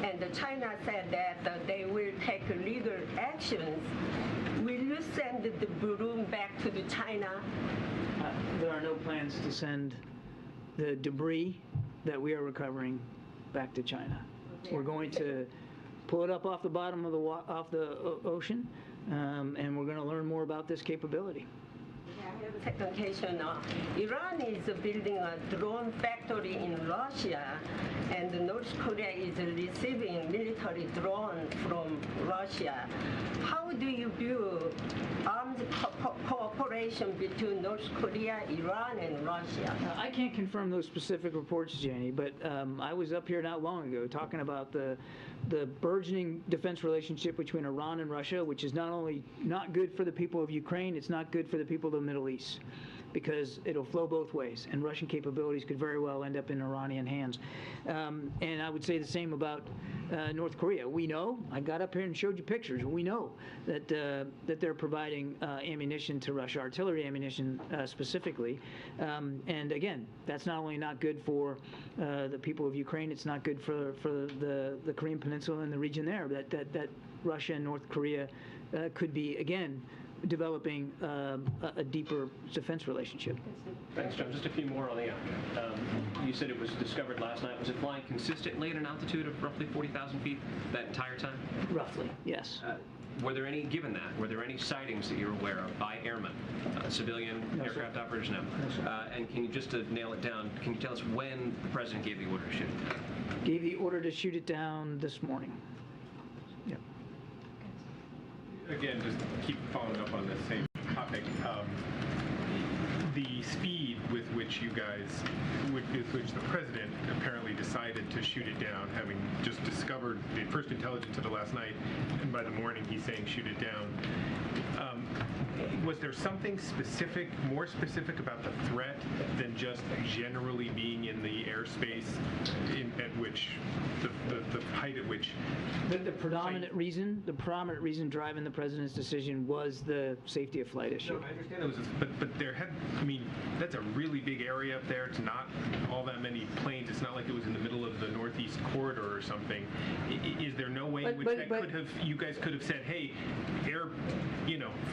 [SPEAKER 1] and China said that they will take legal actions. Will you send the balloon back to the China?
[SPEAKER 6] There are no plans to send the debris that we are recovering back to China. We're going to pull it up off the bottom of the ocean, and we're going to learn more about this capability.
[SPEAKER 1] I have a second question. Iran is building a drone factory in Russia, and North Korea is receiving military drones from Russia. How do you view armed cooperation between North Korea, Iran, and Russia?
[SPEAKER 6] I can't confirm those specific reports, Jenny, but I was up here not long ago talking about the burgeoning defense relationship between Iran and Russia, which is not only not good for the people of Ukraine, it's not good for the people of the Middle East, because it'll flow both ways, and Russian capabilities could very well end up in Iranian hands. And I would say the same about North Korea. We know, I got up here and showed you pictures, we know that they're providing ammunition to Russia, artillery ammunition specifically. And again, that's not only not good for the people of Ukraine, it's not good for the Korean Peninsula and the region there, that Russia and North Korea could be, again, developing a deeper defense relationship.
[SPEAKER 9] Thanks, John. Just a few more on the object. You said it was discovered last night. Was it flying consistently at an altitude of roughly 40,000 feet that entire time?
[SPEAKER 6] Roughly, yes.
[SPEAKER 9] Were there any sightings that you're aware of by airmen, civilian aircraft operators? No. And can you, just to nail it down, can you tell us when the president gave the order to shoot it down?
[SPEAKER 6] Gave the order to shoot it down this morning. Yep.
[SPEAKER 22] Again, just keep following up on this same topic. The speed with which you guys, with which the president apparently decided to shoot it down, having just discovered the first intelligence of it last night, and by the morning he's saying shoot it down. Was there something specific, more specific about the threat than just generally being in the airspace at which, the height at which?
[SPEAKER 6] The predominant reason driving the president's decision was the safety of flight issue.
[SPEAKER 22] No, I understand it was, but there had, I mean, that's a really big area up there. It's not all that many planes. It's not like it was in the middle of the Northeast Corridor or something. Is there no way in which you guys could have said, hey,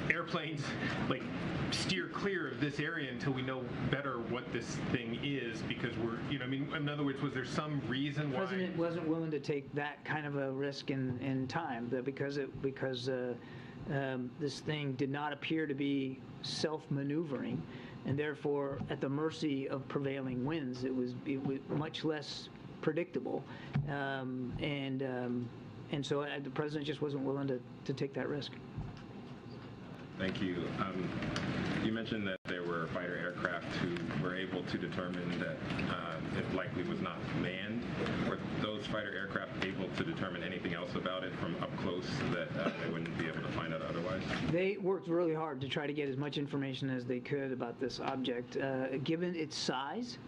[SPEAKER 22] airplanes, like, steer clear of this area until we know better what this thing is, because we're, in other words, was there some reason why?
[SPEAKER 6] The president wasn't willing to take that kind of a risk in time, because this thing did not appear to be self-maneuvering, and therefore at the mercy of prevailing winds. It was much less predictable, and so the president just wasn't willing to take that risk.
[SPEAKER 23] Thank you. You mentioned that there were fighter aircraft who were able to determine that it likely was not manned. Were those fighter aircraft able to determine anything else about it from up close that they wouldn't be able to find out otherwise?
[SPEAKER 6] They worked really hard to try to get as much information as they could about this object. Given its size,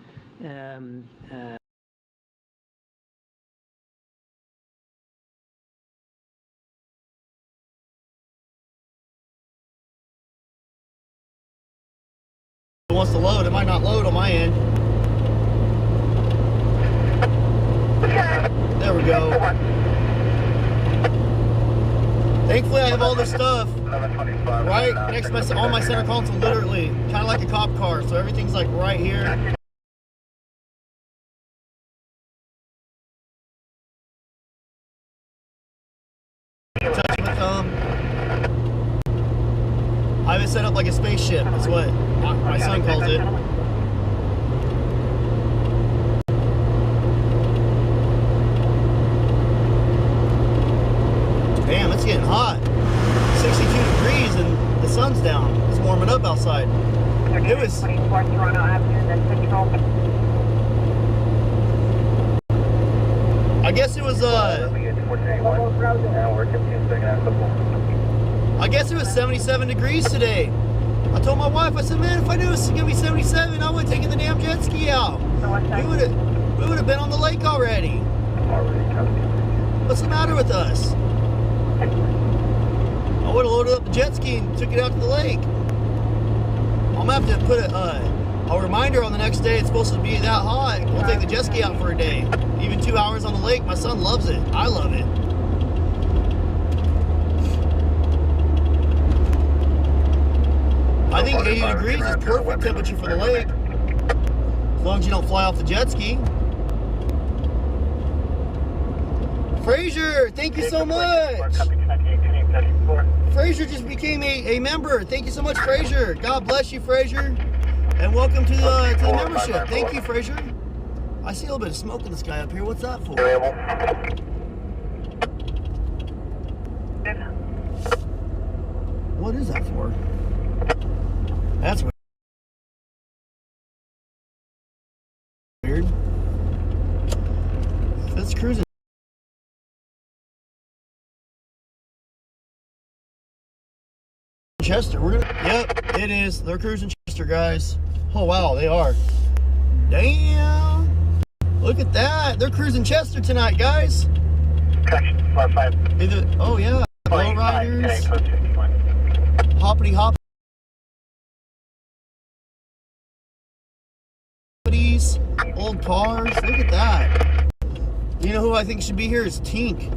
[SPEAKER 24] wants to load. It might not load on my end. There we go. Thankfully, I have all this stuff right next to on my center console, literally, kind of like a cop car. So everything's like right here. Touch my thumb. I have it set up like a spaceship. That's what my son calls it. Damn, it's getting hot. 62 degrees and the sun's down. It's warming up outside. It was. guess it was I guess it was 77 degrees today. I told my wife, I said, man, if I knew it was gonna be 77, I would have taken the damn jet ski out. We would have been on the lake already. What's the matter with us? I would have loaded up the jet ski and took it out to the lake. I'm gonna have to put a reminder on the next day. It's supposed to be that hot. We'll take the jet ski out for a day. Even 2 hours on the lake. My son loves it. I love it. I think 80 degrees is perfect temperature for the lake. As long as you don't fly off the jet ski. Fraser, thank you so much. Fraser just became a member. Thank you so much, Fraser. God bless you, Fraser. And welcome to the membership. Thank you, Fraser. I see a little bit of smoke in the sky up here. What's that for? What is that for? That's weird. That's cruising. Chester, yep, it is. They're cruising Chester, guys. Oh wow, they are. Damn. Look at that. They're cruising Chester tonight, guys. Oh yeah. Low riders. Hoppity hop. Old cars. Look at that. You know who I think should be here is Tink.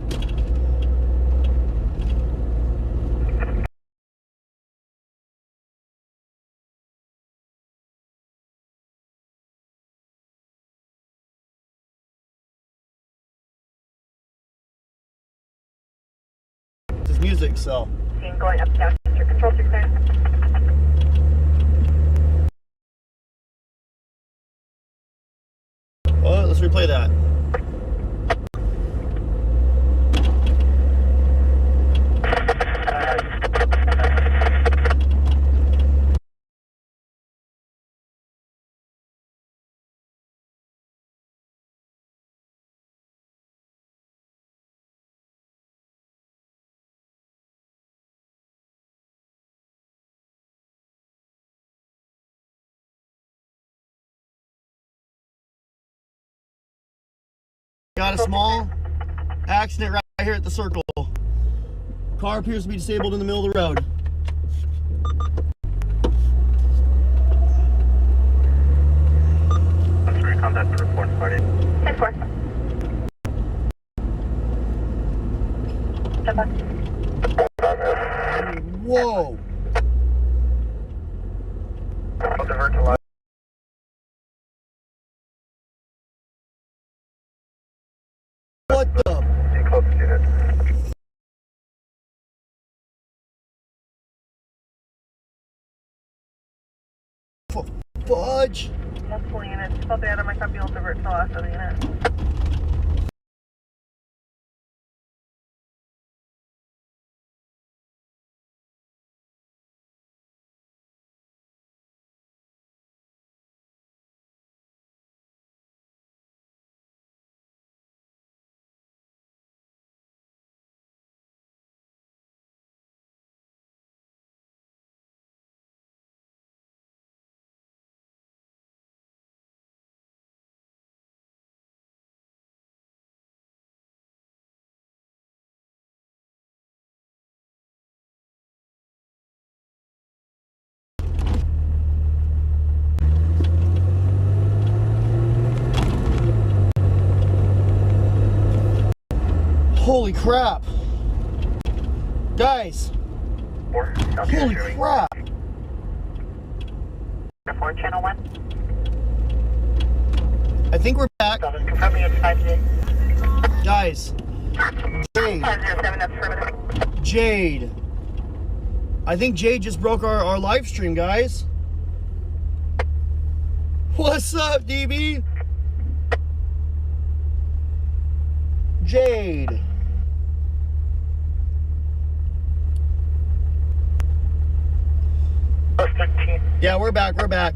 [SPEAKER 24] This music, so.
[SPEAKER 21] Going up down control 69.
[SPEAKER 24] Oh, let's replay that. Got a small accident right here at the circle. Car appears to be disabled in the middle of the road.
[SPEAKER 21] Let's recontact the report party. 10-4.
[SPEAKER 24] Whoa!
[SPEAKER 21] I'll divert to live.
[SPEAKER 24] What the?
[SPEAKER 21] Stay close to it.
[SPEAKER 24] Fudge!
[SPEAKER 21] Multiple units. Still bad on my copy. I'll divert to the last of the unit.
[SPEAKER 24] Holy crap. Guys. Holy crap.
[SPEAKER 21] 4 channel 1.
[SPEAKER 24] I think we're back.
[SPEAKER 21] Confirming it's 5J.
[SPEAKER 24] Guys. Jade.
[SPEAKER 21] 507 affirmative.
[SPEAKER 24] Jade. I think Jade just broke our live stream, guys. What's up, DB? Jade. Yeah, we're back. We're back.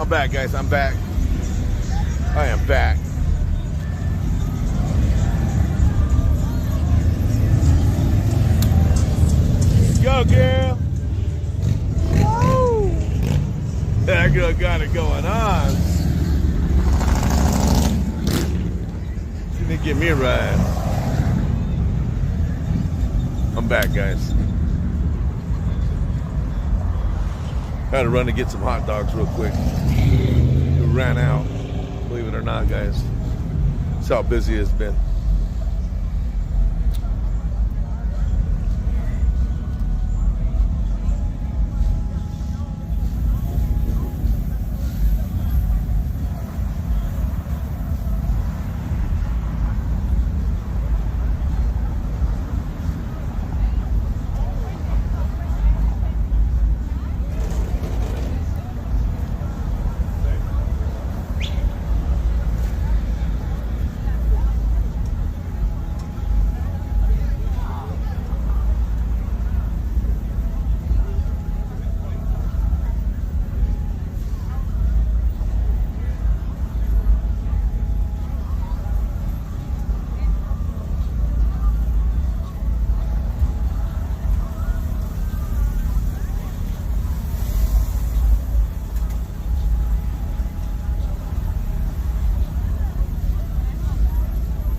[SPEAKER 2] I'm back, guys. I'm back. I am back. Go, girl. Woo! That girl got it going on. She didn't give me a ride. I'm back, guys. Had to run to get some hot dogs real quick. We ran out, believe it or not, guys. That's how busy it's been.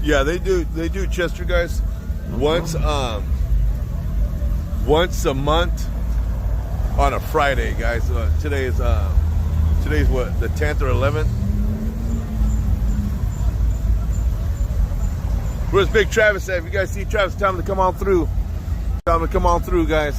[SPEAKER 2] Yeah, they do Chester, guys, once a month on a Friday, guys. Today's what, the 10th or 11th? Where's Big Travis at? If you guys see Travis, tell him to come on through. Tell him to come on through, guys.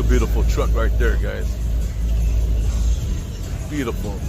[SPEAKER 2] Beautiful truck right there, guys. Beautiful.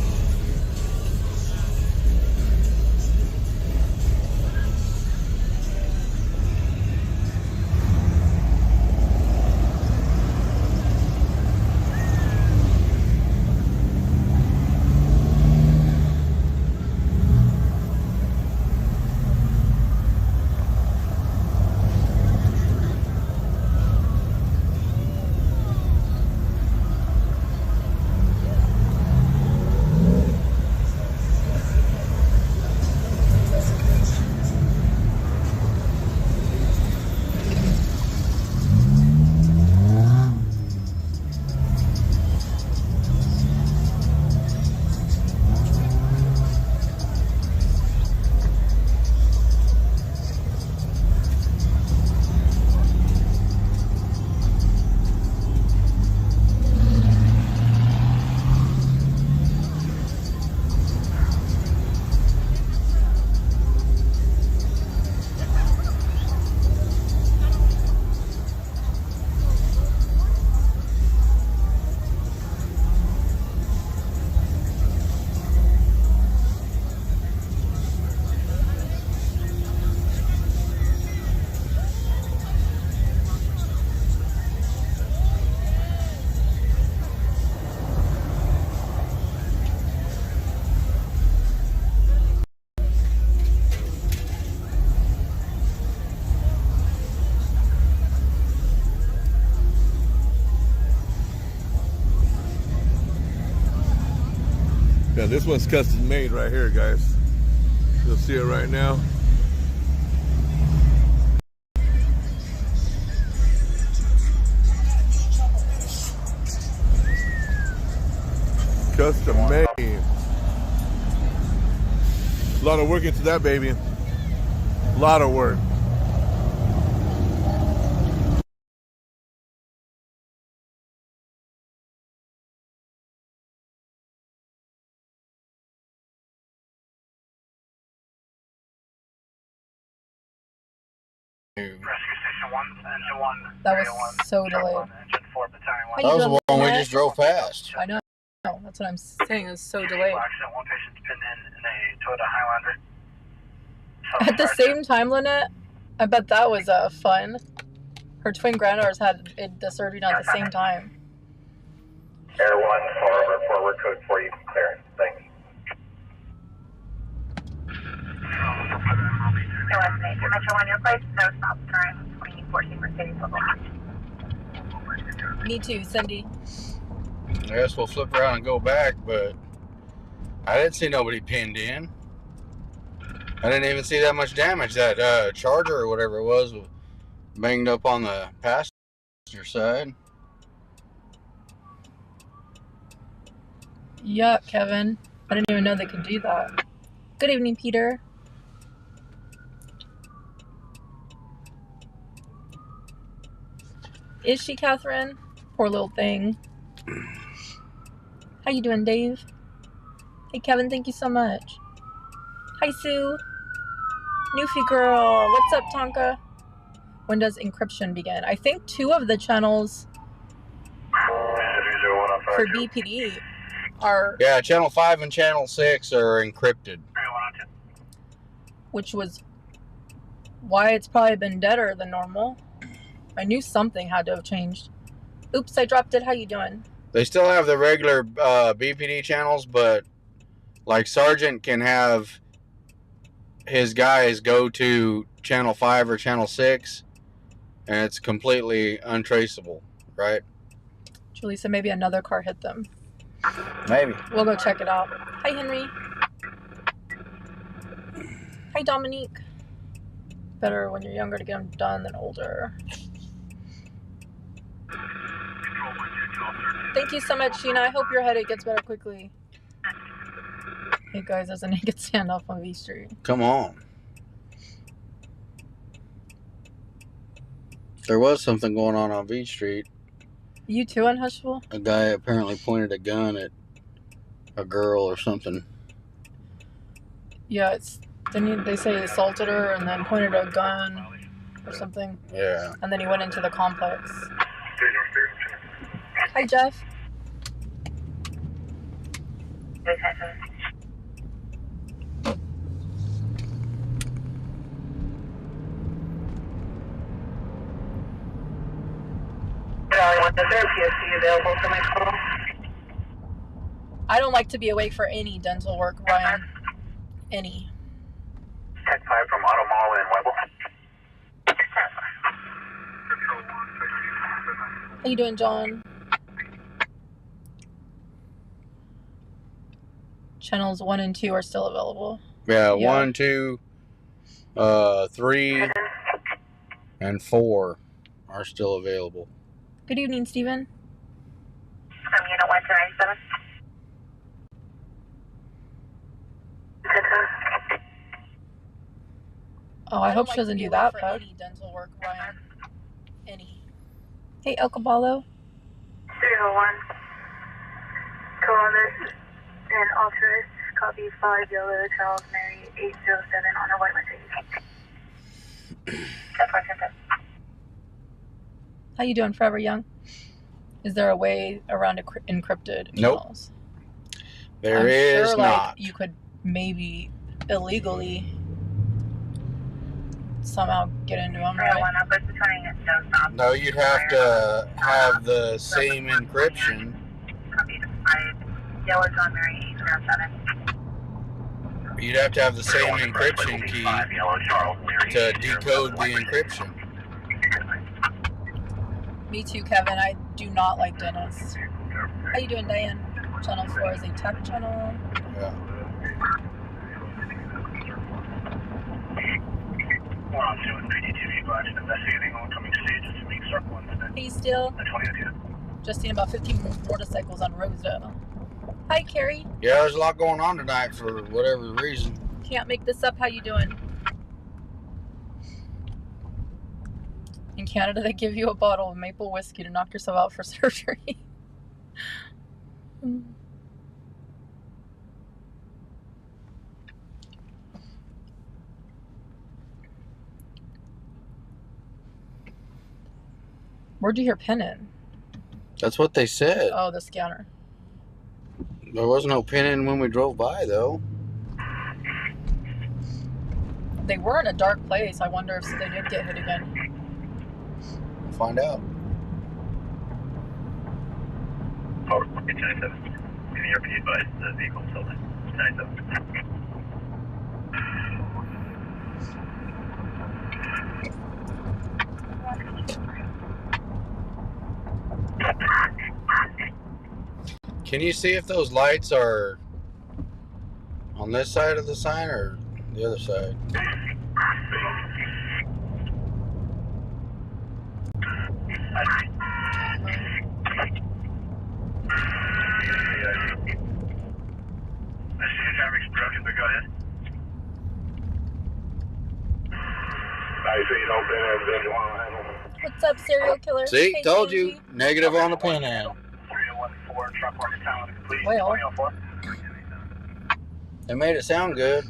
[SPEAKER 2] this one's custom made right here, guys. You'll see it right now. Custom made. A lot of work into that, baby. A lot of work.
[SPEAKER 3] Rescue Station 1, Engine 1.
[SPEAKER 5] That was so delayed.
[SPEAKER 3] Engine 4, Battalion 1.
[SPEAKER 5] That was the one we
[SPEAKER 19] just drove past.
[SPEAKER 5] I know. That's what I'm saying. It's so delayed.
[SPEAKER 3] Accident, one patient's pinned in a Toyota Highlander.
[SPEAKER 5] At the same time, Lynette, I bet that was fun. Her twin granddaughters had the surgery at the same time.
[SPEAKER 3] Air 1, forward code for you, clearance. Thanks.
[SPEAKER 21] Metro 1, your place, no stop time, 2014 Mercedes level.
[SPEAKER 5] Me too, Cindy.
[SPEAKER 19] I guess we'll flip around and go back, but I didn't see nobody pinned in. I didn't even see that much damage. That Charger or whatever it was banged up on the passenger side.
[SPEAKER 5] Yuck, Kevin. I didn't even know they could do that. Good evening, Peter. Is she, Catherine? Poor little thing. How you doing, Dave? Hey, Kevin, thank you so much. Hi, Sue. Newfie girl. What's up, Tonka? When does encryption begin? I think 2 of the channels for BPD are...
[SPEAKER 19] Yeah, channel 5 and channel 6 are encrypted.
[SPEAKER 5] Which was why it's probably been deader than normal. I knew something had to have changed. Oops, I dropped it. How you doing?
[SPEAKER 19] They still have the regular BPD channels, but like Sergeant can have his guys go to channel 5 or channel 6 and it's completely untraceable, right?
[SPEAKER 5] Julie said maybe another car hit them.
[SPEAKER 19] Maybe.
[SPEAKER 5] We'll go check it out. Hi, Henry. Hi, Dominique. Better when you're younger to get them done than older. Thank you so much, Sheena. I hope your headache gets better quickly. Hey guys, there's a naked standoff on V Street.
[SPEAKER 19] Come on. There was something going on V Street.
[SPEAKER 5] You too on Hushville?
[SPEAKER 19] A guy apparently pointed a gun at a girl or something.
[SPEAKER 5] Yeah, didn't they say he assaulted her and then pointed a gun or something?
[SPEAKER 19] Yeah.
[SPEAKER 5] And then he went into the complex. Hi, Jeff. I don't like to be awake for any dental work, Ryan. Any.
[SPEAKER 3] Tech 5 from Auto Mall in Webbel.
[SPEAKER 5] How you doing, John? Channels 1 and 2 are still available.
[SPEAKER 19] Yeah, 1, 2, 3, and 4 are still available.
[SPEAKER 5] Good evening, Stephen.
[SPEAKER 21] From Unit 1 to 97.
[SPEAKER 5] Oh, I hope she doesn't do that, but any dental work, Ryan. Any. Hey, El Caballo.
[SPEAKER 21] 301. Columbus and Alturas, copy 5 Yellow, Charles Mary 807 on a white Mercedes.
[SPEAKER 5] How you doing, Forever Young? Is there a way around encrypted emails?
[SPEAKER 19] Nope. There is
[SPEAKER 5] sure,
[SPEAKER 19] not.
[SPEAKER 5] Like, you could maybe illegally somehow get into them, right?
[SPEAKER 19] No, you'd have to have the same encryption.
[SPEAKER 21] Yellow John Mary 807.
[SPEAKER 19] You'd have to have the same encryption key to decode the encryption.
[SPEAKER 5] Me too, Kevin. I do not like dentists. How you doing, Diane? Channel 4 is a tech channel.
[SPEAKER 19] Yeah.
[SPEAKER 5] Hey, still. Just seen about 15 motorcycles on Rosedale. Hi, Carrie.
[SPEAKER 19] Yeah, there's a lot going on tonight for whatever reason.
[SPEAKER 5] Can't make this up. How you doing? In Canada, they give you a bottle of maple whiskey to knock yourself out for surgery. Where'd you hear pinning?
[SPEAKER 19] That's what they said.
[SPEAKER 5] Oh, the scanner.
[SPEAKER 19] There was no pinning when we drove by, though.
[SPEAKER 5] They were in a dark place. I wonder if they did get hit again.
[SPEAKER 19] We'll find out.
[SPEAKER 3] Over 1097. Can you repeat by the vehicle still 1097?
[SPEAKER 19] Can you see if those lights are on this side of the sign or the other side?
[SPEAKER 5] What's up, serial killer?
[SPEAKER 19] See,
[SPEAKER 5] Hey,
[SPEAKER 19] told
[SPEAKER 5] Susie.
[SPEAKER 19] you. Negative on the pinhead.
[SPEAKER 5] Well,
[SPEAKER 19] They made it sound good.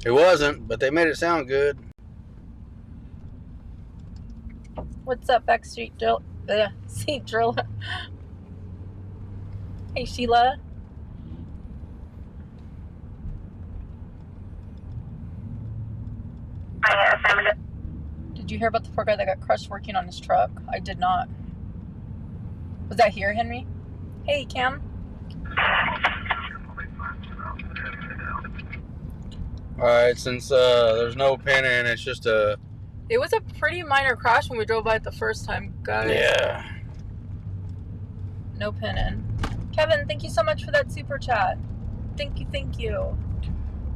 [SPEAKER 19] It wasn't, but they made it sound good.
[SPEAKER 5] what's up, Backstreet Drill? Seat Drill. Hey, Sheila. Did you hear about the poor guy that got crushed working on his truck? I did not. Was that here, Henry? Hey, Cam.
[SPEAKER 19] Alright, since there's no pinning, it's just a...
[SPEAKER 5] It was a pretty minor crash when we drove by it the first time, guys.
[SPEAKER 19] Yeah.
[SPEAKER 5] No pinning. Kevin, thank you so much for that super chat. Thank you, thank you.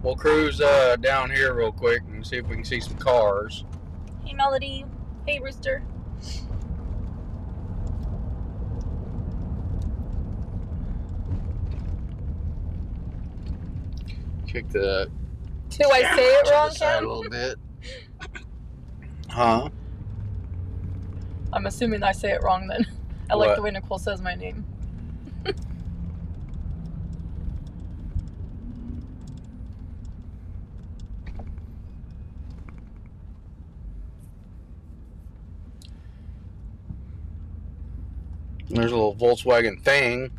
[SPEAKER 19] We'll cruise down here real quick and see if we can see some cars.
[SPEAKER 5] Hey, Melody. Hey, Rooster.
[SPEAKER 19] Kick the...
[SPEAKER 5] Do I say it wrong,
[SPEAKER 19] to the side
[SPEAKER 5] Cam?
[SPEAKER 19] a little bit. Huh?
[SPEAKER 5] I'm assuming I say it wrong then. I like
[SPEAKER 19] What?
[SPEAKER 5] the way Nicole says my name.
[SPEAKER 19] There's a little Volkswagen thing.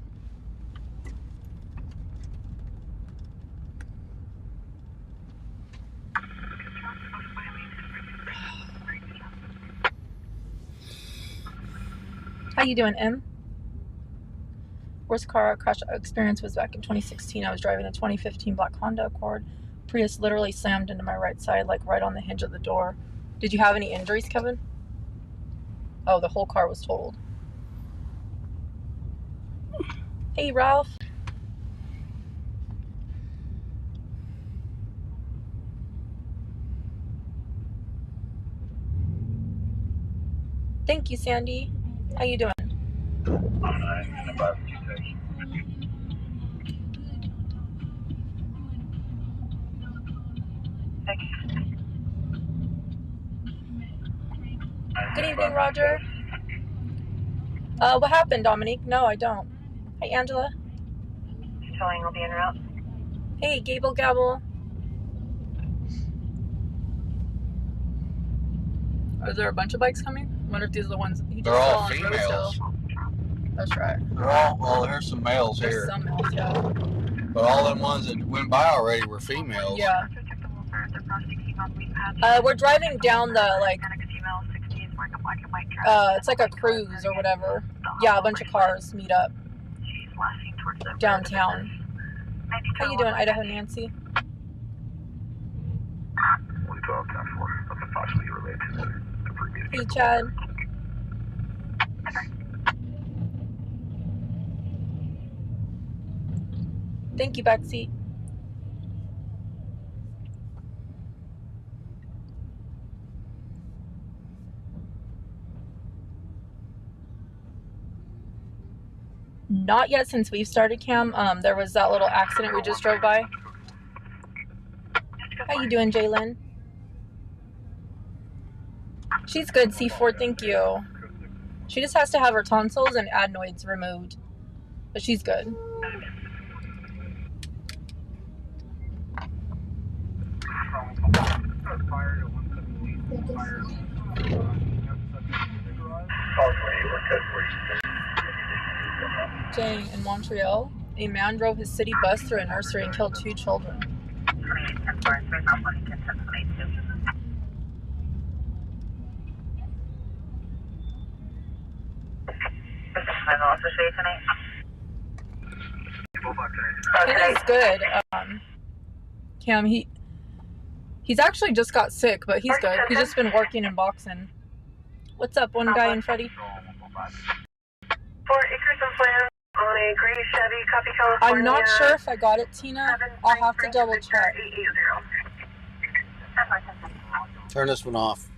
[SPEAKER 5] How you doing, M? Worst car crash experience was back in 2016. I was driving a 2015 black Honda Accord. Prius literally slammed into my right side, like right on the hinge of the door. Did you have any injuries, Kevin? Oh, the whole car was totaled. Hey, Ralph. Thank you, Sandy. How you doing? Good evening, Roger. What happened, Dominique? No, I don't. Hey, Angela.
[SPEAKER 21] Towing will be en route.
[SPEAKER 5] Hey, Gable Gabble. Is there a bunch of bikes coming? I wonder if these are the ones he just
[SPEAKER 19] They're all
[SPEAKER 5] saw on
[SPEAKER 19] females.
[SPEAKER 5] Rosedale. That's right.
[SPEAKER 19] They're all, well, there's some males
[SPEAKER 5] There's
[SPEAKER 19] here.
[SPEAKER 5] some males, yeah.
[SPEAKER 19] But all them ones that went by already were females.
[SPEAKER 5] Yeah. We're driving down the, like, it's like a cruise or whatever. Yeah, a bunch of cars meet up downtown. How you doing, Idaho Nancy?
[SPEAKER 3] 112-4. That's possibly related to the previous.
[SPEAKER 5] Hey, Chad. Thank you, Betsy. Not yet since we've started, Cam. There was that little accident we just drove by. How you doing, Jalen? She's good, C4, thank you. She just has to have her tonsils and adenoids removed. But she's good. Jane, in Montreal, a man drove his city bus through a nursery and killed 2 children. Kenny's good. Cam, he's actually just got sick, but he's good. He's just been working and boxing. What's up, one guy and Freddie?
[SPEAKER 21] 4 acres of land on a gray Chevy, copy California.
[SPEAKER 5] I'm not sure if I got it, Tina. I'll have to double check.
[SPEAKER 19] Turn this one off.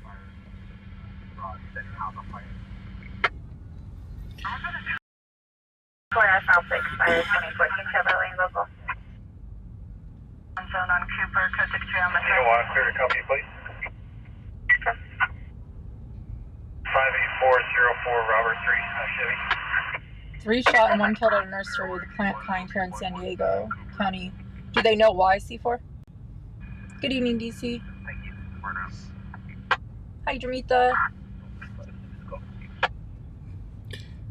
[SPEAKER 21] South 6 by 2014 Chevrolet local. Zone on Cooper, code 63 on the train. You want to clear to copy, please? 58404 Robert Street, Chevy.
[SPEAKER 5] 3 shot and 1 killed at a nursery with a plant kind here in San Diego County. Do they know why, C4? Good evening, DC.
[SPEAKER 21] Thank you.
[SPEAKER 5] Hi, Jamita.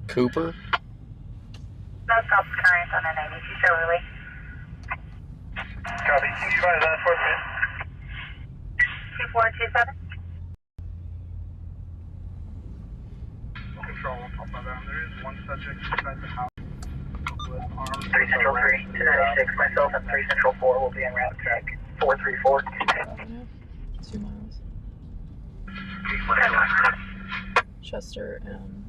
[SPEAKER 19] Cooper?
[SPEAKER 21] No stops current on a 92 Chevrolet. Copy. Can you advise that for me? 2427. Control 155. There is one subject inside the house with arms. 3 Central 3 to 96. Myself and 3 Central 4 will be en route track 434.
[SPEAKER 5] 2 miles. Chester and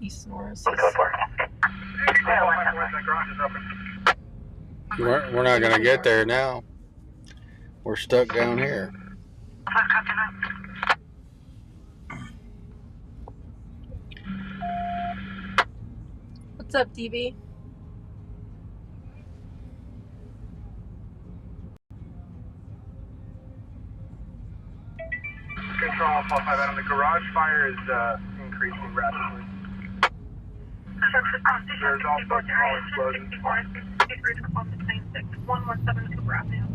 [SPEAKER 5] East Norris.
[SPEAKER 19] We're not gonna get there now. We're stuck down here.
[SPEAKER 5] What's up, DB?
[SPEAKER 21] Control 155 Adam. The garage fire is increasing rapidly. There's also small explosions. 117 Cooper Avenue.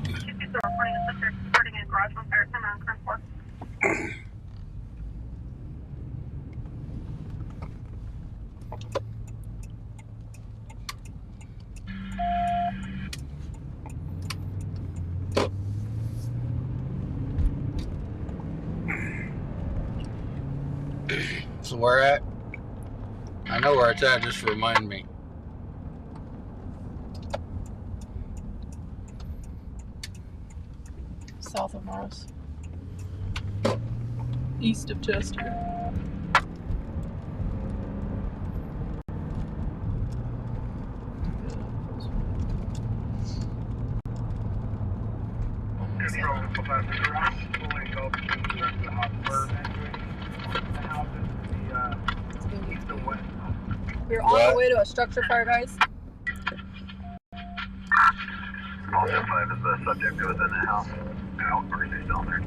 [SPEAKER 21] She's reporting a suspect starting in garage on fire. Come on, current 4.
[SPEAKER 19] So where at? I know where it's at, just remind me.
[SPEAKER 5] South of Morris. East of Chester. We're on the way to a structure fire, guys.
[SPEAKER 21] All 5 is the subject who was in the house. Now, we're still there.